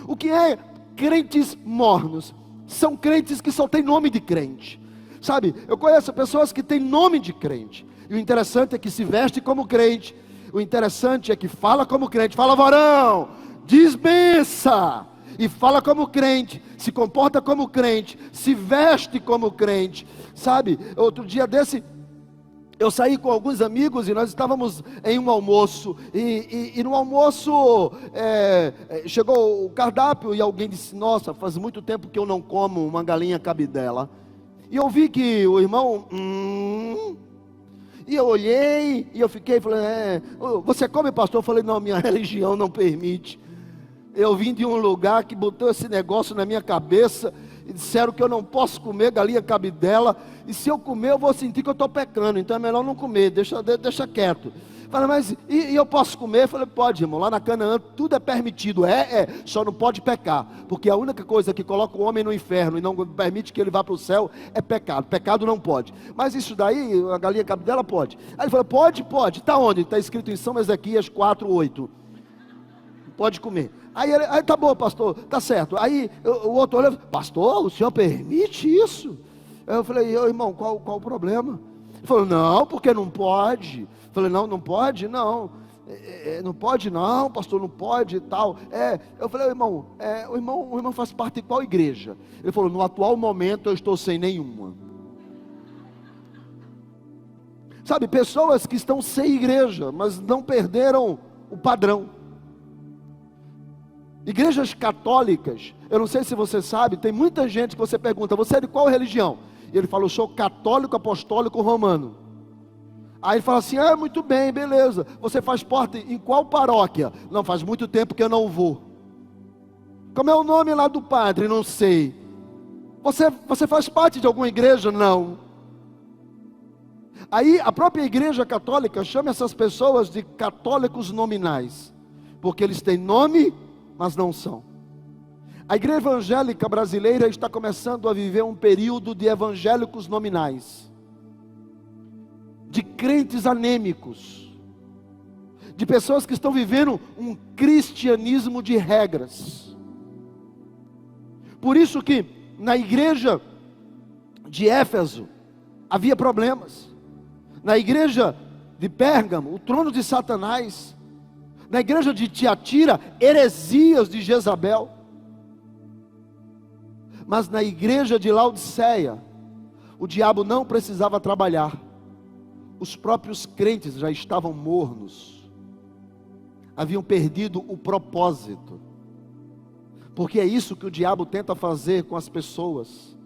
O que é crentes mornos? São crentes que só têm nome de crente. Sabe, eu conheço pessoas que têm nome de crente, e o interessante é que se veste como crente, o interessante é que fala como crente, fala varão, diz benção, e fala como crente, se comporta como crente, se veste como crente. Sabe, outro dia desse, eu saí com alguns amigos e nós estávamos em um almoço, e no almoço chegou o cardápio, e alguém disse: nossa, faz muito tempo que eu não como uma galinha cabidela. E eu vi que o irmão, e eu olhei, e eu fiquei, falei, você come, pastor? Eu falei, não, minha religião não permite. Eu vim de um lugar que botou esse negócio na minha cabeça, e disseram que eu não posso comer galinha cabidela, e se eu comer eu vou sentir que eu estou pecando, então é melhor não comer, deixa quieto. Falei, mas e eu posso comer? Eu falei, pode, irmão, lá na Canaã tudo é permitido, só não pode pecar, porque a única coisa que coloca o homem no inferno e não permite que ele vá para o céu é pecado não pode, mas isso daí, a galinha cabidela pode. Aí ele falou, pode, está onde? Está escrito em São Ezequias 4:8, pode comer. Aí tá bom, pastor, tá certo. Aí o outro olhou, pastor, o senhor permite isso? Eu falei, irmão, qual o problema? Ele falou, não, porque não pode. Eu falei, não pode? Não. Não pode não, pastor, não pode e tal. Eu falei, o irmão faz parte de qual igreja? Ele falou, no atual momento eu estou sem nenhuma. Sabe, pessoas que estão sem igreja, mas não perderam o padrão. Igrejas católicas, eu não sei se você sabe, tem muita gente que você pergunta, você é de qual religião? E ele fala, eu sou católico apostólico romano. Aí ele fala assim, muito bem, beleza, você faz parte em qual paróquia? Não, faz muito tempo que eu não vou. Como é o nome lá do padre? Não sei. Você faz parte de alguma igreja? Não. Aí a própria igreja católica chama essas pessoas de católicos nominais, porque eles têm nome, mas não são. A igreja evangélica brasileira está começando a viver um período de evangélicos nominais, de crentes anêmicos, de pessoas que estão vivendo um cristianismo de regras. Por isso que na igreja de Éfeso havia problemas, na igreja de Pérgamo, o trono de Satanás, na igreja de Tiatira, heresias de Jezabel. Mas na igreja de Laodiceia, o diabo não precisava trabalhar, os próprios crentes já estavam mornos, haviam perdido o propósito, porque é isso que o diabo tenta fazer com as pessoas,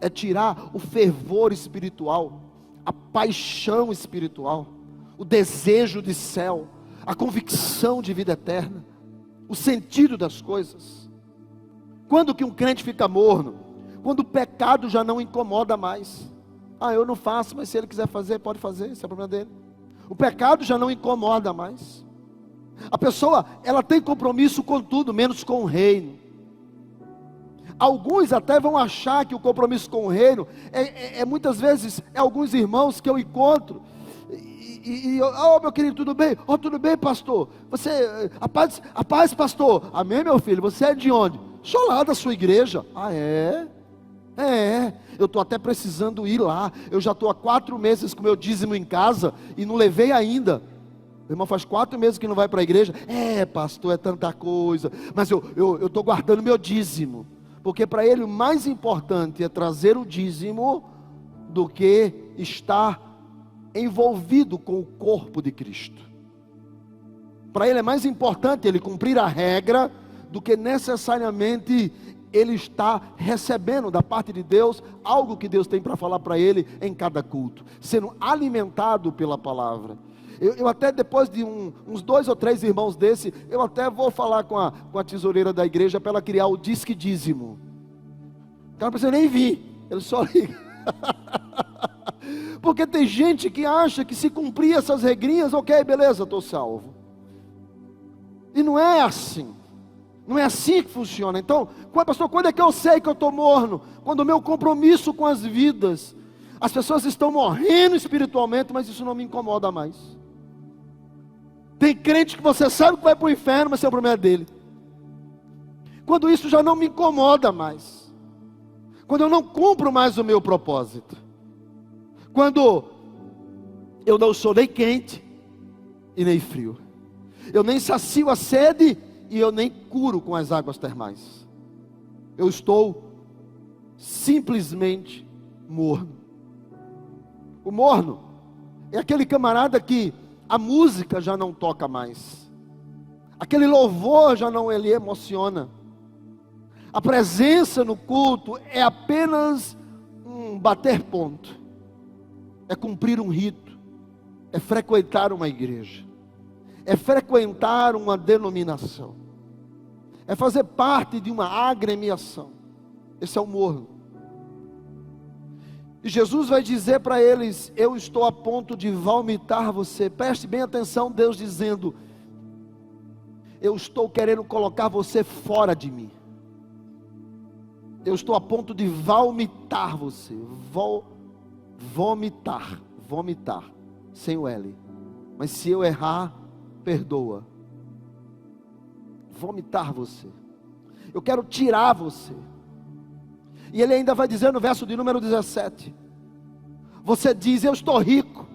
é tirar o fervor espiritual, a paixão espiritual, o desejo de céu, a convicção de vida eterna, o sentido das coisas. Quando que um crente fica morno? Quando o pecado já não incomoda mais. Eu não faço, mas se ele quiser fazer, pode fazer, esse é o problema dele. O pecado já não incomoda mais. A pessoa, ela tem compromisso com tudo, menos com o reino. Alguns até vão achar que o compromisso com o reino muitas vezes alguns irmãos que eu encontro. Meu querido, tudo bem? Tudo bem, pastor? Você, a paz, pastor. Amém, meu filho? Você é de onde? Sou lá da sua igreja. Eu estou até precisando ir lá. Eu já estou há 4 meses com meu dízimo em casa e não levei ainda. O irmão faz 4 meses que não vai para a igreja. Pastor, é tanta coisa. Mas eu estou guardando meu dízimo. Porque para ele o mais importante é trazer o dízimo do que estar envolvido com o corpo de Cristo. Para ele é mais importante ele cumprir a regra do que necessariamente ele está recebendo da parte de Deus algo que Deus tem para falar para ele em cada culto, sendo alimentado pela palavra. Eu até depois de uns 2 ou 3 irmãos desse, eu até vou falar com a tesoureira da igreja para ela criar o disque dízimo. O cara não precisa nem vir, ele só liga. Porque tem gente que acha que se cumprir essas regrinhas, ok, beleza, estou salvo. E não é assim. Não é assim que funciona. Então, pastor, quando é que eu sei que eu estou morno? Quando o meu compromisso com as vidas, as pessoas estão morrendo espiritualmente, mas isso não me incomoda mais. Tem crente que você sabe que vai para o inferno, mas esse é o problema dele. Quando isso já não me incomoda mais. Quando eu não cumpro mais o meu propósito. Quando eu não sou nem quente e nem frio. Eu nem sacio a sede e eu nem curo com as águas termais. Eu estou simplesmente morno. O morno é aquele camarada que a música já não toca mais. Aquele louvor já não lhe emociona. A presença no culto é apenas um bater ponto, é cumprir um rito, é frequentar uma igreja, é frequentar uma denominação, é fazer parte de uma agremiação. Esse é o morno. E Jesus vai dizer para eles: eu estou a ponto de vomitar você. Preste bem atenção, Deus dizendo: eu estou querendo colocar você fora de mim. Eu estou a ponto de vomitar você. Vomitar, sem o L. Mas se eu errar, perdoa. Vomitar você. Eu quero tirar você. E ele ainda vai dizer no verso de número 17: você diz, eu estou rico,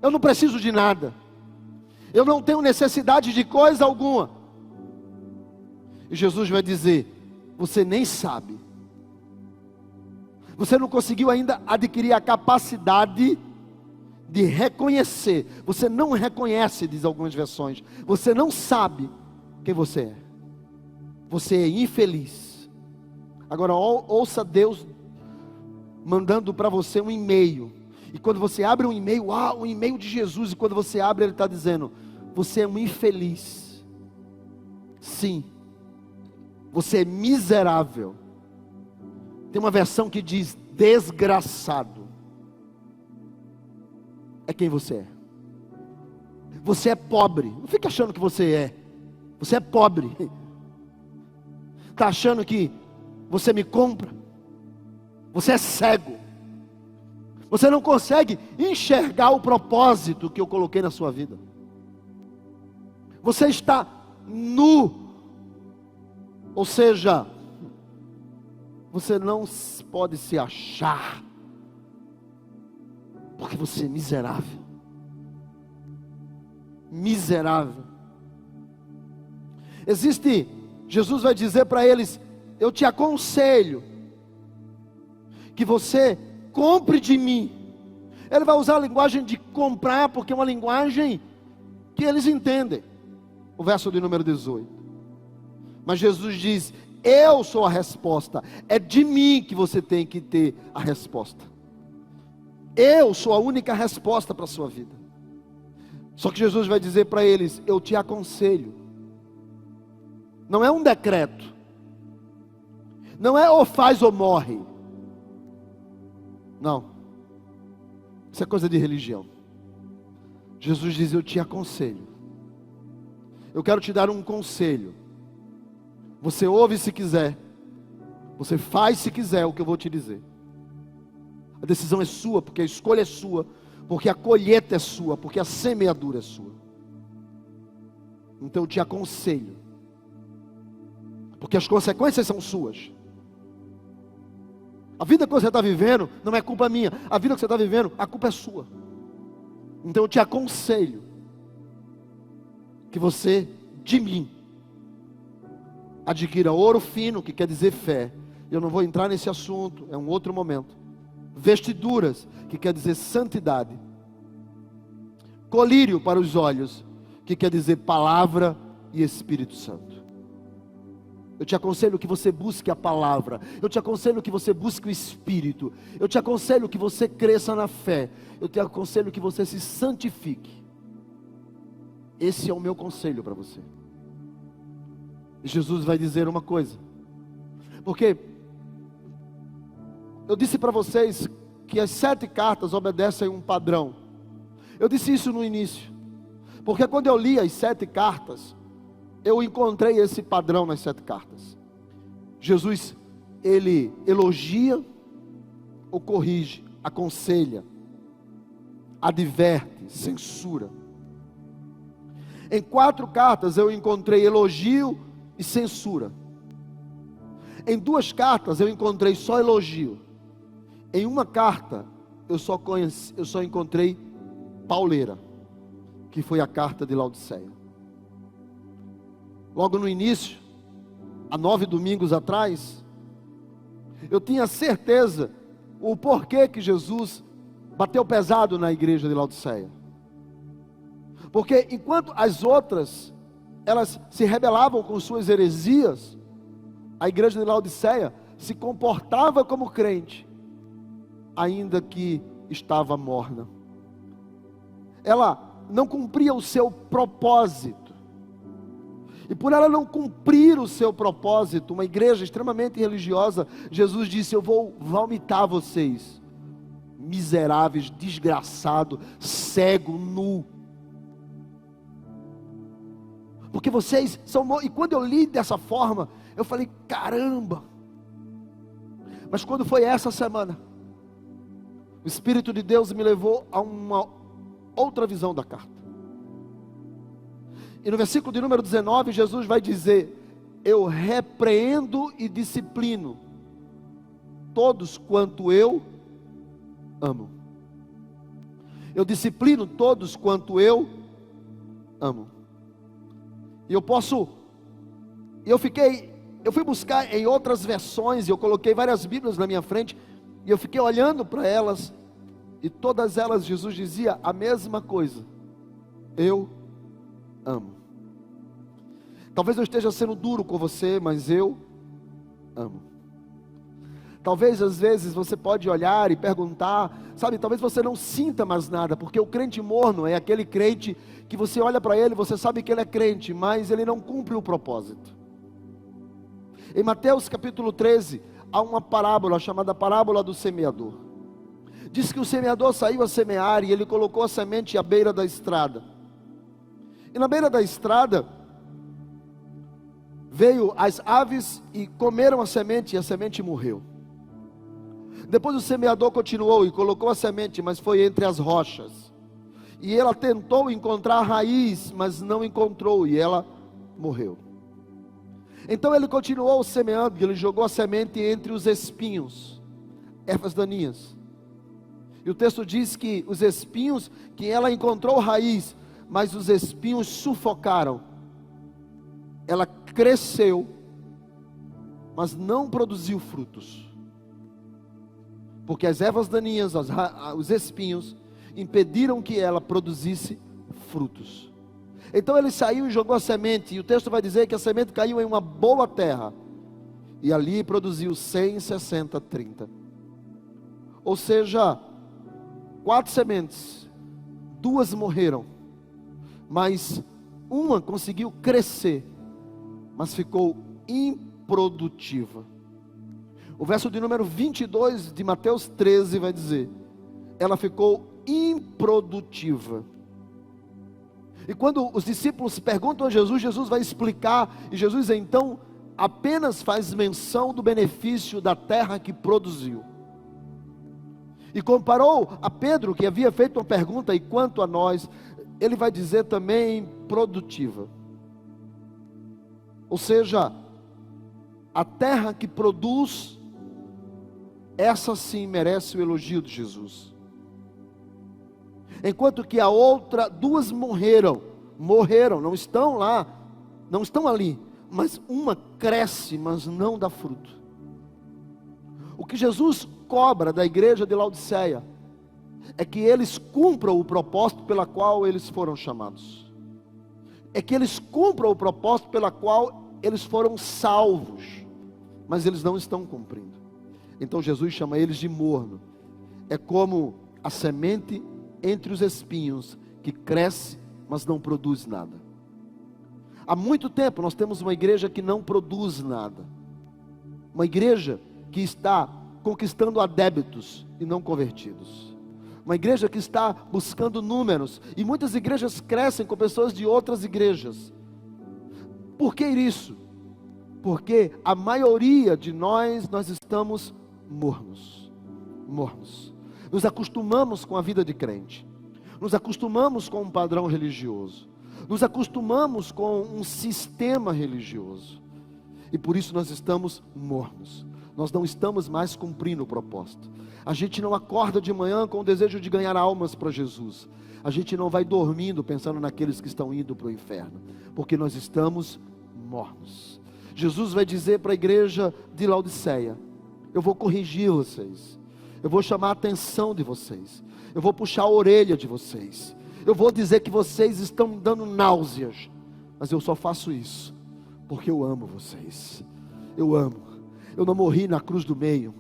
eu não preciso de nada, eu não tenho necessidade de coisa alguma. E Jesus vai dizer: você nem sabe, você não conseguiu ainda adquirir a capacidade de reconhecer. Você não reconhece, diz algumas versões. Você não sabe quem você é. Você é infeliz. Agora ouça Deus mandando para você um e-mail. E quando você abre um e-mail, um e-mail de Jesus. E quando você abre, Ele está dizendo: você é um infeliz. Sim, você é miserável. Tem uma versão que diz desgraçado. É quem você é. Você é pobre. Não fica achando que você é. Você é pobre. Está achando que você me compra? Você é cego. Você não consegue enxergar o propósito que eu coloquei na sua vida. Você está nu. Ou seja, você não pode se achar, porque você é miserável. Miserável. Jesus vai dizer para eles: eu te aconselho que você compre de mim. Ele vai usar a linguagem de comprar, porque é uma linguagem que eles entendem. O verso de número 18. Mas Jesus diz: eu sou a resposta. É de mim que você tem que ter a resposta. Eu sou a única resposta para a sua vida. Só que Jesus vai dizer para eles: eu te aconselho. Não é um decreto. Não é ou faz ou morre. Não. Isso é coisa de religião. Jesus diz: eu te aconselho. Eu quero te dar um conselho. Você ouve se quiser. Você faz se quiser o que eu vou te dizer. A decisão é sua, porque a escolha é sua, porque a colheita é sua, porque a semeadura é sua. Então eu te aconselho, porque as consequências são suas. A vida que você está vivendo não é culpa minha. A vida que você está vivendo, a culpa é sua. Então eu te aconselho que você, de mim, adquira ouro fino, que quer dizer fé. Eu não vou entrar nesse assunto, é um outro momento. Vestiduras, que quer dizer santidade. Colírio para os olhos, que quer dizer palavra e Espírito Santo. Eu te aconselho que você busque a palavra. Eu te aconselho que você busque o Espírito. Eu te aconselho que você cresça na fé. Eu te aconselho que você se santifique. Esse é o meu conselho para você. E Jesus vai dizer uma coisa. Porque eu disse para vocês que as 7 cartas obedecem um padrão. Eu disse isso no início. Porque quando eu li as 7 cartas, eu encontrei esse padrão nas 7 cartas. Jesus, ele elogia ou corrige, aconselha, adverte, censura. Em 4 cartas eu encontrei elogio e censura. Em 2 cartas eu encontrei só elogio. Em uma carta eu só encontrei pauleira, que foi a carta de Laodiceia. Logo no início, há 9 domingos atrás, eu tinha certeza o porquê que Jesus bateu pesado na igreja de Laodiceia. Porque enquanto as outras, elas se rebelavam com suas heresias, a igreja de Laodiceia se comportava como crente, ainda que estava morna. Ela não cumpria o seu propósito. E por ela não cumprir o seu propósito, uma igreja extremamente religiosa, Jesus disse: eu vou vomitar vocês, miseráveis, desgraçado, cego, nu. Porque vocês são... E quando eu li dessa forma, eu falei: caramba. Mas quando foi essa semana, o Espírito de Deus me levou a uma outra visão da carta. E no versículo de número 19, Jesus vai dizer: eu repreendo e disciplino todos quanto eu amo. Eu disciplino todos quanto eu amo. E eu fui buscar em outras versões, e eu coloquei várias Bíblias na minha frente, e eu fiquei olhando para elas, e todas elas Jesus dizia a mesma coisa: eu amo. Talvez eu esteja sendo duro com você, mas eu amo. Talvez às vezes você pode olhar e perguntar, sabe, talvez você não sinta mais nada, porque o crente morno é aquele crente que você olha para ele, você sabe que ele é crente, mas ele não cumpre o propósito. Em Mateus capítulo 13, há uma parábola chamada parábola do semeador. Diz que o semeador saiu a semear e ele colocou a semente à beira da estrada. E na beira da estrada, veio as aves e comeram a semente, e a semente morreu. Depois o semeador continuou e colocou a semente, mas foi entre as rochas. E ela tentou encontrar a raiz, mas não encontrou, e ela morreu. Então ele continuou semeando, e ele jogou a semente entre os espinhos, ervas daninhas. E o texto diz que os espinhos, que ela encontrou raiz, mas os espinhos sufocaram. Ela cresceu, mas não produziu frutos, porque as ervas daninhas, os espinhos, impediram que ela produzisse frutos. Então ele saiu e jogou a semente, e o texto vai dizer que a semente caiu em uma boa terra, e ali produziu 100, 60, 30. Ou seja, 4 sementes, 2 morreram, mas uma conseguiu crescer, mas ficou improdutiva. O verso de número 22 de Mateus 13 vai dizer: ela ficou improdutiva. E quando os discípulos perguntam a Jesus, Jesus vai explicar, e Jesus então apenas faz menção do benefício da terra que produziu. E comparou a Pedro, que havia feito uma pergunta: e quanto a nós? Ele vai dizer também produtiva. Ou seja, a terra que produz, essa sim merece o elogio de Jesus. Enquanto que a outra, 2 morreram, não estão lá, não estão ali, mas uma cresce, mas não dá fruto. O que Jesus cobra da igreja de Laodiceia é que eles cumpram o propósito pela qual eles foram chamados. É que eles cumpram o propósito pela qual eles foram salvos, mas eles não estão cumprindo. Então Jesus chama eles de morno. É como a semente entre os espinhos, que cresce, mas não produz nada. Há muito tempo nós temos uma igreja que não produz nada. Uma igreja que está conquistando adébitos e não convertidos. Uma igreja que está buscando números, e muitas igrejas crescem com pessoas de outras igrejas. Por que isso? Porque a maioria de nós estamos mornos. Nos acostumamos com a vida de crente, nos acostumamos com um padrão religioso, nos acostumamos com um sistema religioso, e por isso nós estamos mornos. Nós não estamos mais cumprindo o propósito. A gente não acorda de manhã com o desejo de ganhar almas para Jesus. A gente não vai dormindo pensando naqueles que estão indo para o inferno, porque nós estamos mornos. Jesus vai dizer para a igreja de Laodiceia: eu vou corrigir vocês, eu vou chamar a atenção de vocês, eu vou puxar a orelha de vocês, eu vou dizer que vocês estão dando náuseas, mas eu só faço isso porque eu amo vocês. Eu amo. Eu não morri na cruz do meio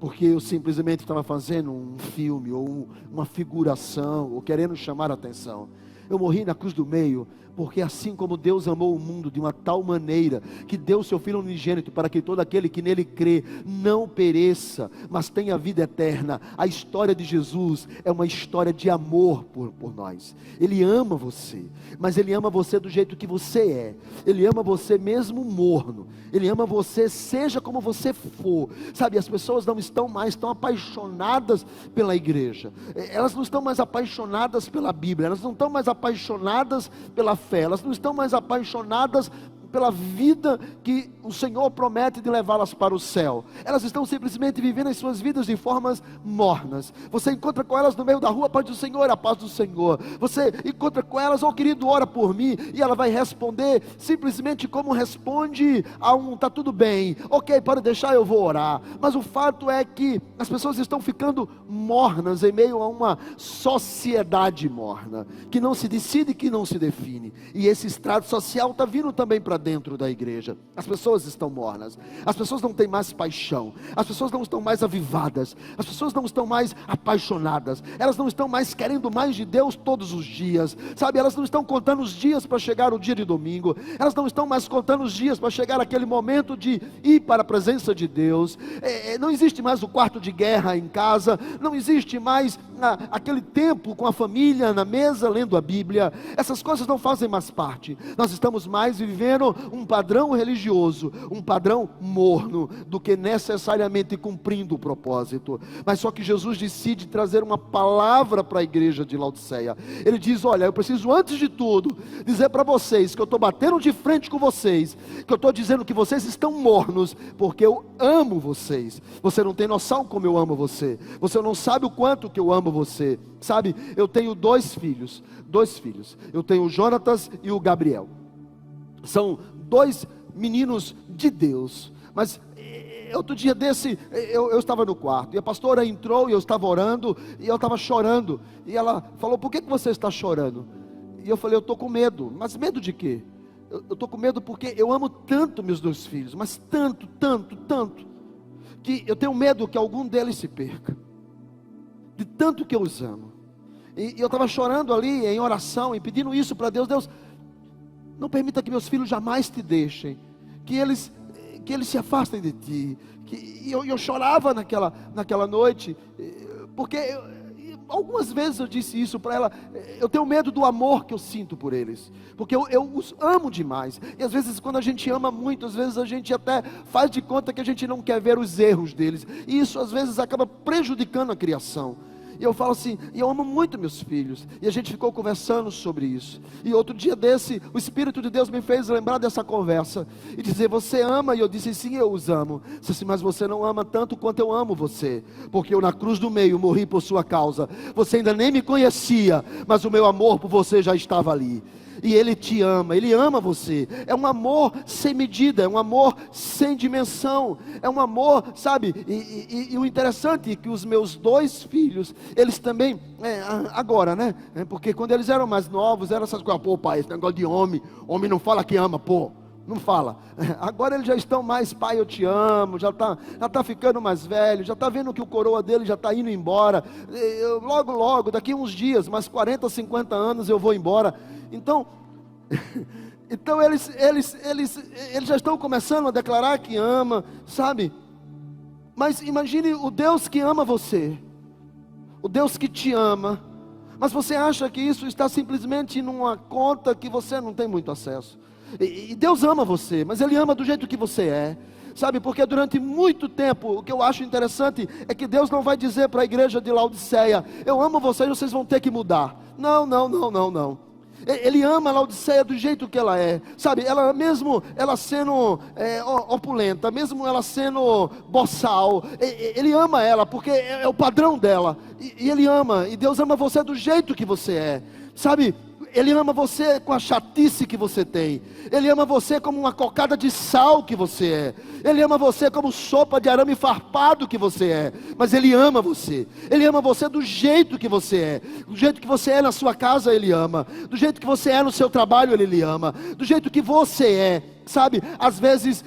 porque eu simplesmente estava fazendo um filme, ou uma figuração, ou querendo chamar a atenção. Eu morri na cruz do meio, porque assim como Deus amou o mundo de uma tal maneira, que deu o seu Filho unigênito, para que todo aquele que nele crê, não pereça, mas tenha vida eterna. A história de Jesus é uma história de amor por nós. Ele ama você, mas Ele ama você do jeito que você é. Ele ama você mesmo morno. Ele ama você, seja como você for. Sabe, as pessoas não estão mais tão apaixonadas pela igreja. Elas não estão mais apaixonadas pela Bíblia. Elas não estão mais apaixonadas pela fé. Elas não estão mais apaixonadas pela vida que o Senhor promete de levá-las para o céu. Elas estão simplesmente vivendo as suas vidas de formas mornas. Você encontra com elas no meio da rua: paz do Senhor, a paz do Senhor. Você encontra com elas: oh querido, ora por mim, e ela vai responder simplesmente como responde a um: tá tudo bem, ok, pode deixar, eu vou orar. Mas o fato é que as pessoas estão ficando mornas em meio a uma sociedade morna, que não se decide, que não se define, e esse estrato social está vindo também para dentro da igreja. As pessoas estão mornas, as pessoas não têm mais paixão, as pessoas não estão mais avivadas, as pessoas não estão mais apaixonadas, elas não estão mais querendo mais de Deus todos os dias, sabe, elas não estão contando os dias para chegar o dia de domingo, elas não estão mais contando os dias para chegar aquele momento de ir para a presença de Deus. Não existe mais o quarto de guerra em casa, não existe mais aquele tempo com a família na mesa lendo a Bíblia. Essas coisas não fazem mais parte. Nós estamos mais vivendo um padrão religioso, um padrão morno, do que necessariamente cumprindo o propósito. Mas só que Jesus decide trazer uma palavra para a igreja de Laodiceia. Ele diz: olha, eu preciso antes de tudo dizer para vocês que eu estou batendo de frente com vocês, que eu estou dizendo que vocês estão mornos, porque eu amo vocês. Você não tem noção como eu amo você, você não sabe o quanto que eu amo você. Sabe, eu tenho dois filhos, eu tenho o Jonatas e o Gabriel. São dois meninos de Deus. Mas outro dia desse, eu estava no quarto, e a pastora entrou, e eu estava orando, e eu estava chorando, e ela falou: por que você está chorando? E eu falei: eu estou com medo. Mas medo de quê? Eu estou com medo porque eu amo tanto meus dois filhos, mas tanto, que eu tenho medo que algum deles se perca, de tanto que eu os amo. E eu estava chorando ali em oração, e pedindo isso para Deus: Deus, não permita que meus filhos jamais te deixem, que eles se afastem de ti. E eu chorava naquela noite, porque algumas vezes eu disse isso para ela: eu tenho medo do amor que eu sinto por eles, porque eu os amo demais. E às vezes, quando a gente ama muito, às vezes a gente até faz de conta que a gente não quer ver os erros deles, e isso às vezes acaba prejudicando a criação. E eu falo assim: e eu amo muito meus filhos. E a gente ficou conversando sobre isso. E outro dia desse, o Espírito de Deus me fez lembrar dessa conversa e dizer: você ama? E eu disse: sim, eu os amo. Eu disse: mas você não ama tanto quanto eu amo você, porque eu na cruz do meio morri por sua causa. Você ainda nem me conhecia, mas o meu amor por você já estava ali. E Ele te ama, Ele ama você. É um amor sem medida, é um amor sem dimensão, é um amor, sabe, e o interessante é que os meus dois filhos, eles também, agora, né, porque quando eles eram mais novos, eram essas coisas: pô pai, esse negócio de homem não fala que ama, pô, não fala. Agora eles já estão mais: pai, eu te amo. Já está ficando mais velho, já está vendo que o coroa dele já está indo embora. Logo, daqui uns dias, mais 40, 50 anos eu vou embora. Então eles já estão começando a declarar que ama, sabe? Mas imagine o Deus que ama você, o Deus que te ama, mas você acha que isso está simplesmente numa conta que você não tem muito acesso. E Deus ama você, mas Ele ama do jeito que você é, sabe? Porque durante muito tempo, o que eu acho interessante é que Deus não vai dizer para a igreja de Laodiceia: eu amo vocês vão ter que mudar. Não. Ele ama a Laodiceia do jeito que ela é, sabe? Ela, mesmo ela sendo opulenta, mesmo ela sendo boçal, Ele ama ela, porque é o padrão dela. E Ele ama, e Deus ama você do jeito que você é, sabe? Ele ama você com a chatice que você tem. Ele ama você como uma cocada de sal que você é. Ele ama você como sopa de arame farpado que você é. Mas Ele ama você. Ele ama você do jeito que você é. Do jeito que você é na sua casa, Ele ama. Do jeito que você é no seu trabalho, Ele lhe ama. Do jeito que você é, sabe, às vezes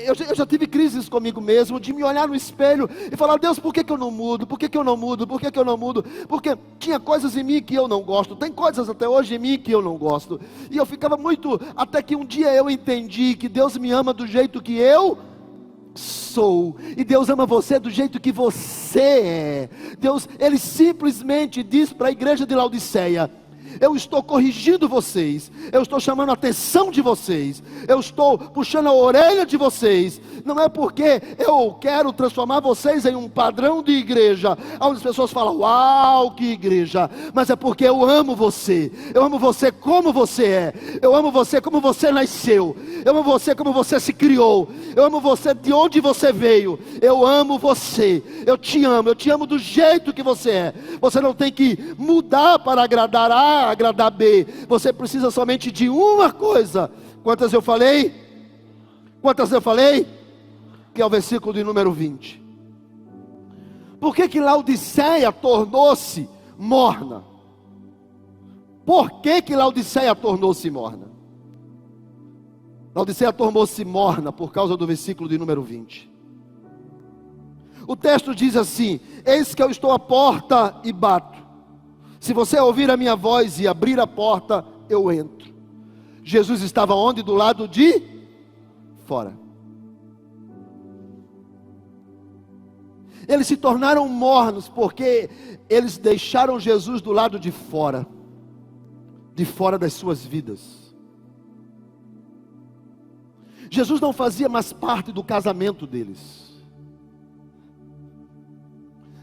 eu já tive crises comigo mesmo, de me olhar no espelho e falar: Deus, por que eu não mudo? Por que eu não mudo? Por que eu não mudo? Porque tinha coisas em mim que eu não gosto, tem coisas até hoje em mim que eu não gosto, e eu ficava muito, até que um dia eu entendi que Deus me ama do jeito que eu sou, e Deus ama você do jeito que você é. Deus, Ele simplesmente diz para a igreja de Laodiceia: eu estou corrigindo vocês, eu estou chamando a atenção de vocês, eu estou puxando a orelha de vocês. Não é porque eu quero transformar vocês em um padrão de igreja, onde as pessoas falam: uau, que igreja! Mas é porque eu amo você como você é, eu amo você como você nasceu, eu amo você como você se criou, eu amo você de onde você veio, eu amo você, eu te amo do jeito que você é. Você não tem que mudar para agradar A, agradar B, você precisa somente de uma coisa. Quantas eu falei? Que é o versículo de número 20. Por que Laodiceia tornou-se morna? Por que Laodiceia tornou-se morna? Laodiceia tornou-se morna por causa do versículo de número 20. O texto diz assim: eis que eu estou à porta e bato. Se você ouvir a minha voz e abrir a porta, eu entro. Jesus estava onde? Do lado de fora. Eles se tornaram mornos porque eles deixaram Jesus do lado de fora das suas vidas. Jesus não fazia mais parte do casamento deles.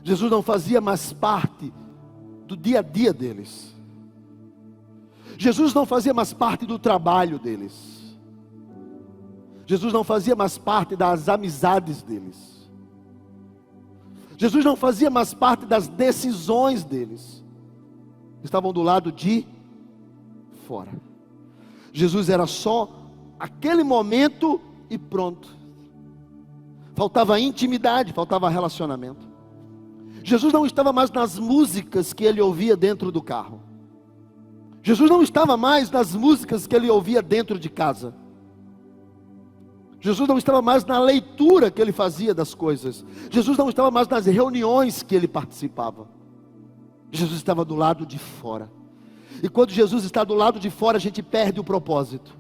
Jesus não fazia mais parte do dia a dia deles. Jesus não fazia mais parte do trabalho deles. Jesus não fazia mais parte das amizades deles. Jesus não fazia mais parte das decisões deles. Estavam do lado de fora. Jesus era só aquele momento e pronto. Faltava intimidade, faltava relacionamento. Jesus não estava mais nas músicas que ele ouvia dentro do carro. Jesus não estava mais nas músicas que ele ouvia dentro de casa. Jesus não estava mais na leitura que ele fazia das coisas. Jesus não estava mais nas reuniões que ele participava. Jesus estava do lado de fora. E quando Jesus está do lado de fora, a gente perde o propósito.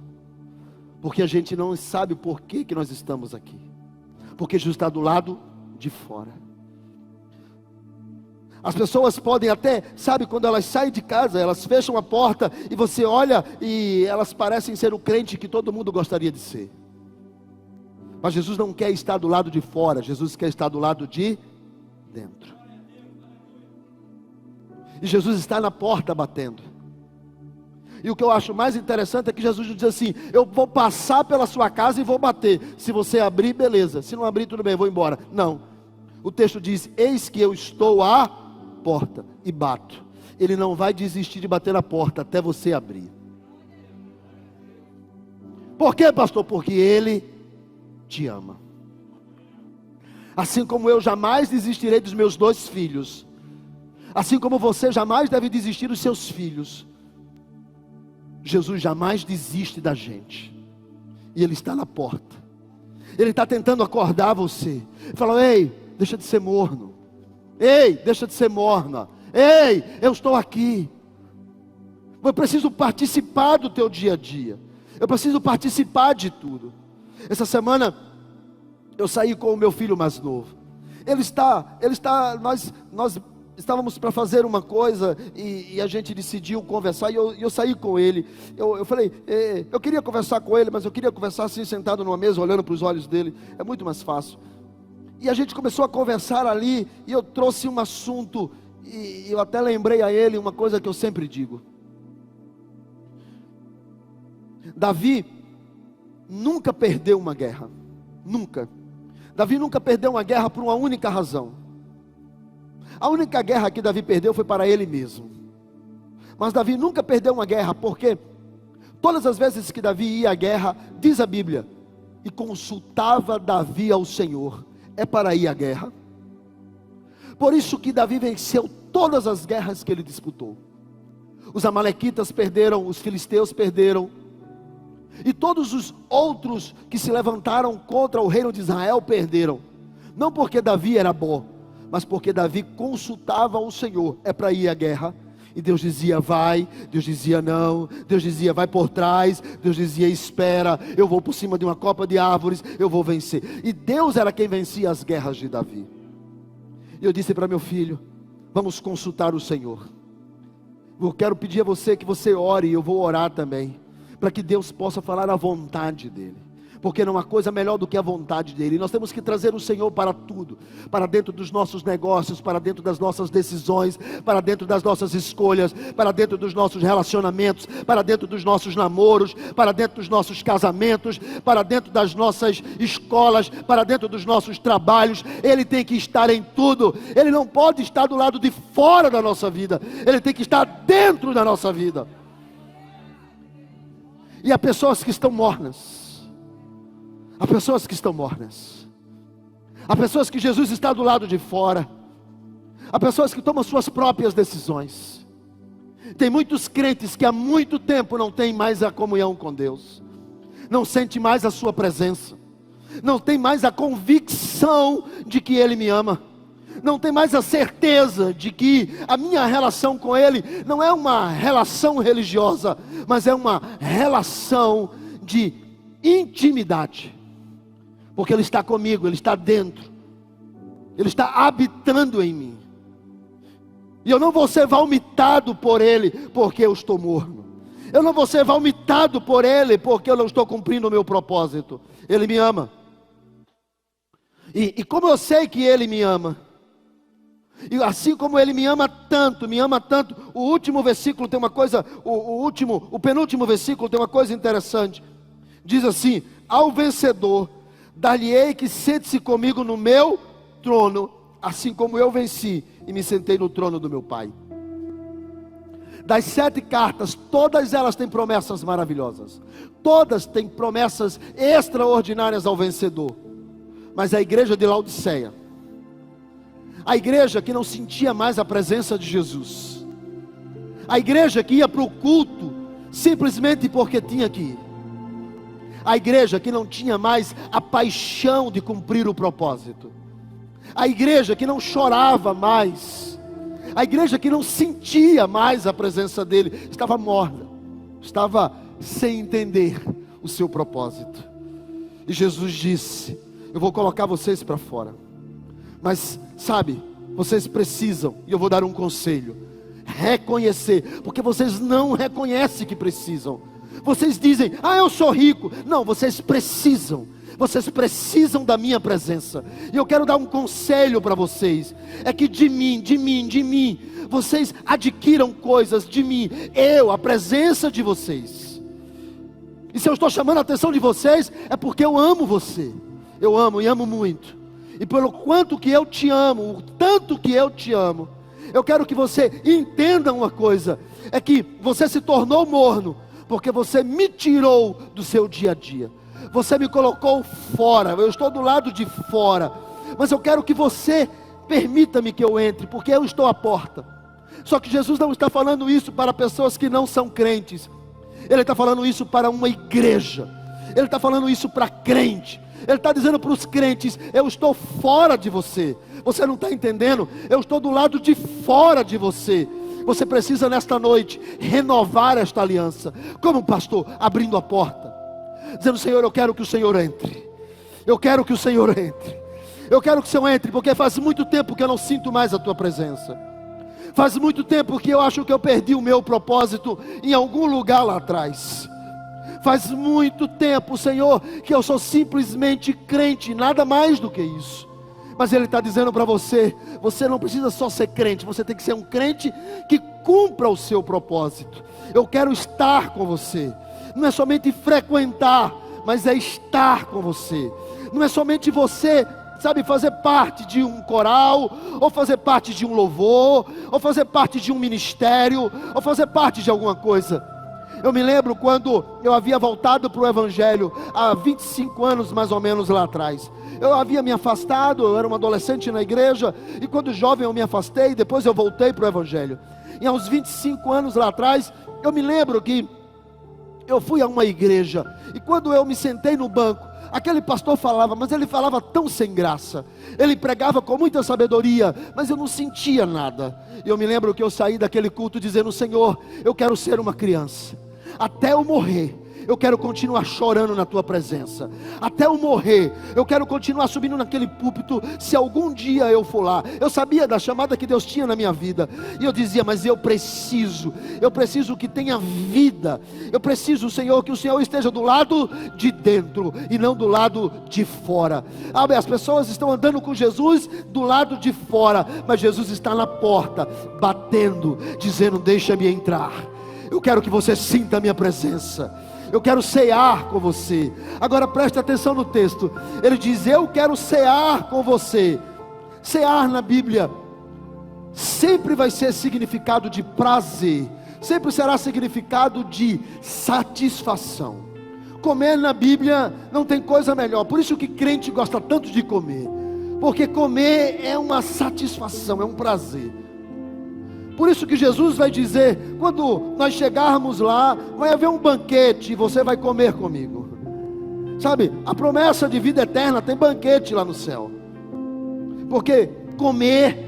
Porque a gente não sabe o porquê que nós estamos aqui. Porque Jesus está do lado de fora. As pessoas podem até, sabe, quando elas saem de casa, elas fecham a porta e você olha e elas parecem ser o crente que todo mundo gostaria de ser. Mas Jesus não quer estar do lado de fora, Jesus quer estar do lado de dentro. E Jesus está na porta batendo. E o que eu acho mais interessante é que Jesus diz assim: eu vou passar pela sua casa e vou bater. Se você abrir, beleza. Se não abrir, tudo bem, eu vou embora. Não. O texto diz: eis que eu estou à porta e bato. Ele não vai desistir de bater na porta até você abrir. Por quê, pastor? Porque Ele te ama. Assim como eu jamais desistirei dos meus 2 filhos, assim como você jamais deve desistir dos seus filhos, Jesus jamais desiste da gente. E Ele está na porta. Ele está tentando acordar você. Ele fala: ei, deixa de ser morno. Ei, deixa de ser morna. Ei, eu estou aqui. Eu preciso participar do teu dia a dia. Eu preciso participar de tudo. Essa semana eu saí com o meu filho mais novo. Nós estávamos para fazer uma coisa e a gente decidiu conversar, e eu saí com ele. Eu falei, eu queria conversar com ele, mas eu queria conversar assim, sentado numa mesa, olhando para os olhos dele. É muito mais fácil. E a gente começou a conversar ali, e eu trouxe um assunto, e eu até lembrei a ele uma coisa que eu sempre digo. Davi nunca perdeu uma guerra. Nunca. Davi nunca perdeu uma guerra por uma única razão. A única guerra que Davi perdeu foi para ele mesmo. Mas Davi nunca perdeu uma guerra, porque todas as vezes que Davi ia à guerra, diz a Bíblia, e consultava Davi ao Senhor. É para ir à guerra. Por isso que Davi venceu todas as guerras que ele disputou. Os amalequitas perderam, os filisteus perderam, E todos os outros que se levantaram contra o reino de Israel perderam. Não porque Davi era bom, mas porque Davi consultava o Senhor. É para ir à guerra. E Deus dizia vai, Deus dizia não, Deus dizia vai por trás, Deus dizia espera, eu vou por cima de uma copa de árvores, eu vou vencer. E Deus era quem vencia as guerras de Davi. E eu disse para meu filho, vamos consultar o Senhor. Eu quero pedir a você que você ore, e eu vou orar também, para que Deus possa falar a vontade dEle. Porque não há coisa melhor do que a vontade dEle. E nós temos que trazer o Senhor para tudo. Para dentro dos nossos negócios, para dentro das nossas decisões, para dentro das nossas escolhas, para dentro dos nossos relacionamentos, para dentro dos nossos namoros, para dentro dos nossos casamentos, para dentro das nossas escolas, para dentro dos nossos trabalhos. Ele tem que estar em tudo. Ele não pode estar do lado de fora da nossa vida. Ele tem que estar dentro da nossa vida. E há pessoas que estão mornas. Há pessoas que estão mornas. Há pessoas que Jesus está do lado de fora. Há pessoas que tomam suas próprias decisões. Tem muitos crentes que há muito tempo não têm mais a comunhão com Deus. Não sente mais a sua presença. Não tem mais a convicção de que Ele me ama. Não tem mais a certeza de que a minha relação com Ele não é uma relação religiosa, mas é uma relação de intimidade. Porque Ele está comigo, Ele está dentro, Ele está habitando em mim. E eu não vou ser vomitado por Ele, porque eu estou morno. Eu não vou ser vomitado por Ele, porque eu não estou cumprindo o meu propósito. Ele me ama. E como eu sei que Ele me ama, e assim como Ele me ama tanto, o último versículo tem uma coisa, o penúltimo versículo tem uma coisa interessante. Diz assim: ao vencedor dar-lhe-ei que sente-se comigo no meu trono, assim como eu venci e me sentei no trono do meu Pai. Das 7 cartas, todas elas têm promessas maravilhosas. Todas têm promessas extraordinárias ao vencedor. Mas a igreja de Laodiceia, a igreja que não sentia mais a presença de Jesus, a igreja que ia para o culto simplesmente porque tinha que ir, a igreja que não tinha mais a paixão de cumprir o propósito, a igreja que não chorava mais, a igreja que não sentia mais a presença dele, estava morna, estava sem entender o seu propósito. E Jesus disse: eu vou colocar vocês para fora, mas sabe, vocês precisam, e eu vou dar um conselho, reconhecer, porque vocês não reconhecem que precisam. Vocês dizem: eu sou rico. Não, vocês precisam da minha presença. E eu quero dar um conselho para vocês, é que de mim, vocês adquiram coisas de mim, a presença de vocês. E se eu estou chamando a atenção de vocês, é porque eu amo você. Eu amo e amo muito. E pelo quanto que eu te amo, o tanto que eu te amo, eu quero que você entenda uma coisa, é que você se tornou morno porque você me tirou do seu dia a dia. Você me colocou fora. Eu estou do lado de fora, mas eu quero que você permita-me que eu entre, porque eu estou à porta. Só que Jesus não está falando isso para pessoas que não são crentes. Ele está falando isso para uma igreja. Ele está falando isso para crente. Ele está dizendo para os crentes: eu estou fora de você. Você não está entendendo? Eu estou do lado de fora de você. Você precisa nesta noite renovar esta aliança. Como pastor? Abrindo a porta, dizendo: Senhor, eu quero que o Senhor entre. Eu quero que o Senhor entre. Eu quero que o Senhor entre, porque faz muito tempo que eu não sinto mais a tua presença. Faz muito tempo que eu acho que eu perdi o meu propósito em algum lugar lá atrás. Faz muito tempo, Senhor, que eu sou simplesmente crente, nada mais do que isso. Mas Ele está dizendo para você: você não precisa só ser crente, você tem que ser um crente que cumpra o seu propósito. Eu quero estar com você. Não é somente frequentar, mas é estar com você. Não é somente você, sabe, fazer parte de um coral, ou fazer parte de um louvor, ou fazer parte de um ministério, ou fazer parte de alguma coisa. Eu me lembro quando eu havia voltado para o Evangelho, há 25 anos mais ou menos lá atrás. Eu havia me afastado, eu era um adolescente na igreja, e quando jovem eu me afastei, depois eu voltei para o Evangelho. E aos 25 anos lá atrás, eu me lembro que Eu fui a uma igreja, e quando eu me sentei no banco, aquele pastor falava, mas ele falava tão sem graça. Ele pregava com muita sabedoria, mas eu não sentia nada. E eu me lembro que eu saí daquele culto dizendo: Senhor, eu quero ser uma criança. Até eu morrer, eu quero continuar chorando na tua presença. Até eu morrer, eu quero continuar subindo naquele púlpito, se algum dia eu for lá. Eu sabia da chamada que Deus tinha na minha vida, e eu dizia: mas eu preciso que tenha vida. Eu preciso, Senhor, que o Senhor esteja do lado de dentro e não do lado de fora. As pessoas estão andando com Jesus do lado de fora, mas Jesus está na porta, batendo, dizendo: deixa-me entrar. Eu quero que você sinta a minha presença. Eu quero cear com você. Agora preste atenção no texto. Ele diz: eu quero cear com você. Cear na Bíblia sempre vai ser significado de prazer, sempre será significado de satisfação. Comer na Bíblia não tem coisa melhor. Por isso que crente gosta tanto de comer, porque comer é uma satisfação, é um prazer. Por isso que Jesus vai dizer: quando nós chegarmos lá, vai haver um banquete e você vai comer comigo. Sabe, a promessa de vida eterna tem banquete lá no céu. Porque comer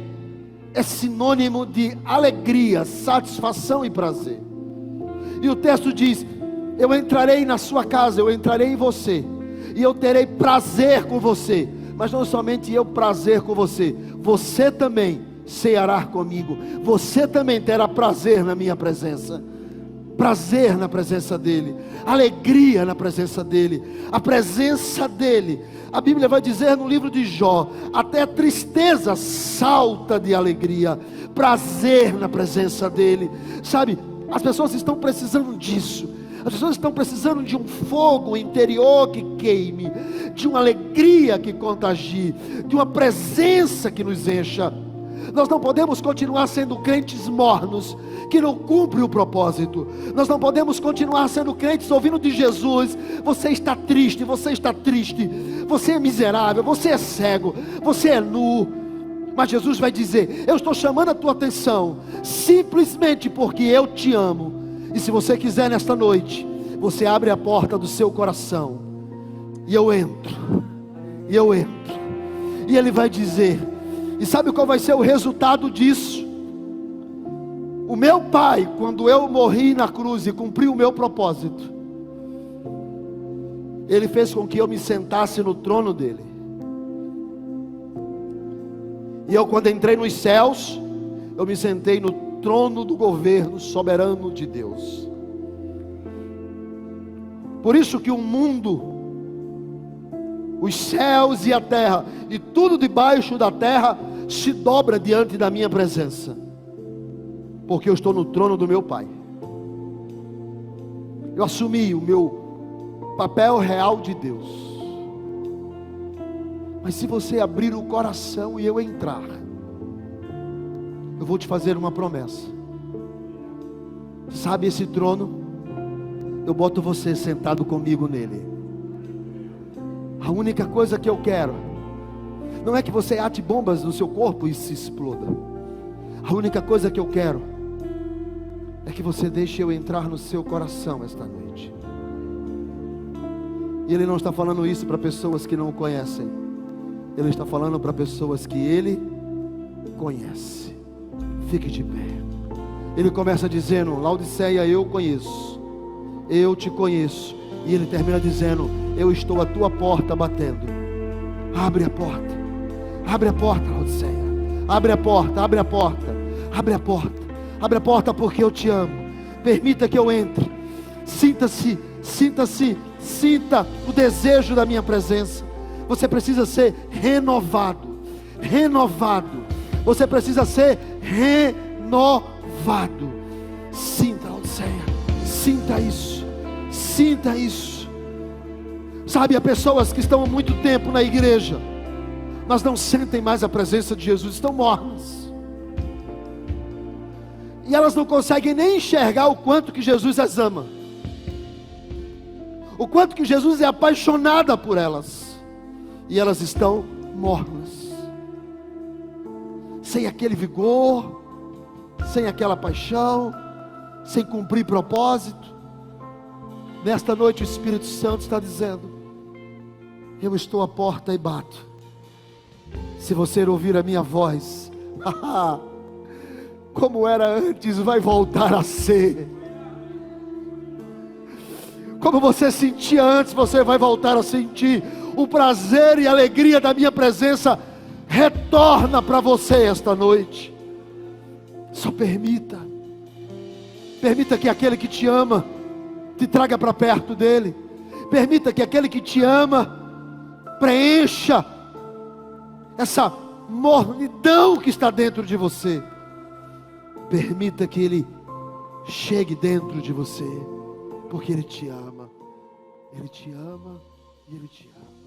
é sinônimo de alegria, satisfação e prazer. E o texto diz: eu entrarei na sua casa, eu entrarei em você, e eu terei prazer com você. Mas não somente eu prazer com você, você também ceará comigo. Você também terá prazer na minha presença. Prazer na presença dele, alegria na presença dele, a presença dele. A Bíblia vai dizer no livro de Jó: até a tristeza salta de alegria. Prazer na presença dele. Sabe, as pessoas estão precisando disso. As pessoas estão precisando de um fogo interior que queime, de uma alegria que contagie, de uma presença que nos encha. Nós não podemos continuar sendo crentes mornos, que não cumprem o propósito. Nós não podemos continuar sendo crentes ouvindo de Jesus: você está triste, você está triste, você é miserável, você é cego, você é nu. Mas Jesus vai dizer: eu estou chamando a tua atenção, simplesmente porque eu te amo. E se você quiser nesta noite, você abre a porta do seu coração, e eu entro, e eu entro. E Ele vai dizer, e sabe qual vai ser o resultado disso? O meu Pai, quando eu morri na cruz e cumpri o meu propósito, Ele fez com que eu me sentasse no trono dele. E eu, quando entrei nos céus, eu me sentei no trono do governo soberano de Deus. Por isso que o mundo, os céus e a terra, e tudo debaixo da terra, se dobra diante da minha presença, porque eu estou no trono do meu Pai. Eu assumi o meu papel real de Deus. Mas se você abrir o coração e eu entrar, eu vou te fazer uma promessa. Sabe esse trono? Eu boto você sentado comigo nele. A única coisa que eu quero não é que você ate bombas no seu corpo e se exploda. A única coisa que eu quero é que você deixe eu entrar no seu coração esta noite. E Ele não está falando isso para pessoas que não o conhecem. Ele está falando para pessoas que Ele conhece. Fique de pé. Ele começa dizendo: Laodiceia, eu conheço, eu te conheço. E ele termina dizendo: eu estou à tua porta batendo. Abre a porta. Abre a porta, Laodiceia. Abre a porta, abre a porta. Abre a porta. Abre a porta, porque eu te amo. Permita que eu entre. Sinta-se, sinta-se, sinta o desejo da minha presença. Você precisa ser renovado. Renovado. Você precisa ser renovado. Sinta, Laodiceia. Sinta isso. Sinta isso. Sabe, há pessoas que estão há muito tempo na igreja, mas não sentem mais a presença de Jesus, estão mornas. E elas não conseguem nem enxergar o quanto que Jesus as ama, o quanto que Jesus é apaixonado por elas. E elas estão mornas, sem aquele vigor, sem aquela paixão, sem cumprir propósito. Nesta noite o Espírito Santo está dizendo: eu estou à porta e bato. Se você ouvir a minha voz, como era antes, vai voltar a ser. Como você sentia antes, você vai voltar a sentir. O prazer e a alegria da minha presença retorna para você esta noite. Só permita que aquele que te ama te traga para perto dele. Permita que aquele que te ama preencha essa mornidão que está dentro de você. Permita que ele chegue dentro de você, porque ele te ama. Ele te ama e ele te ama.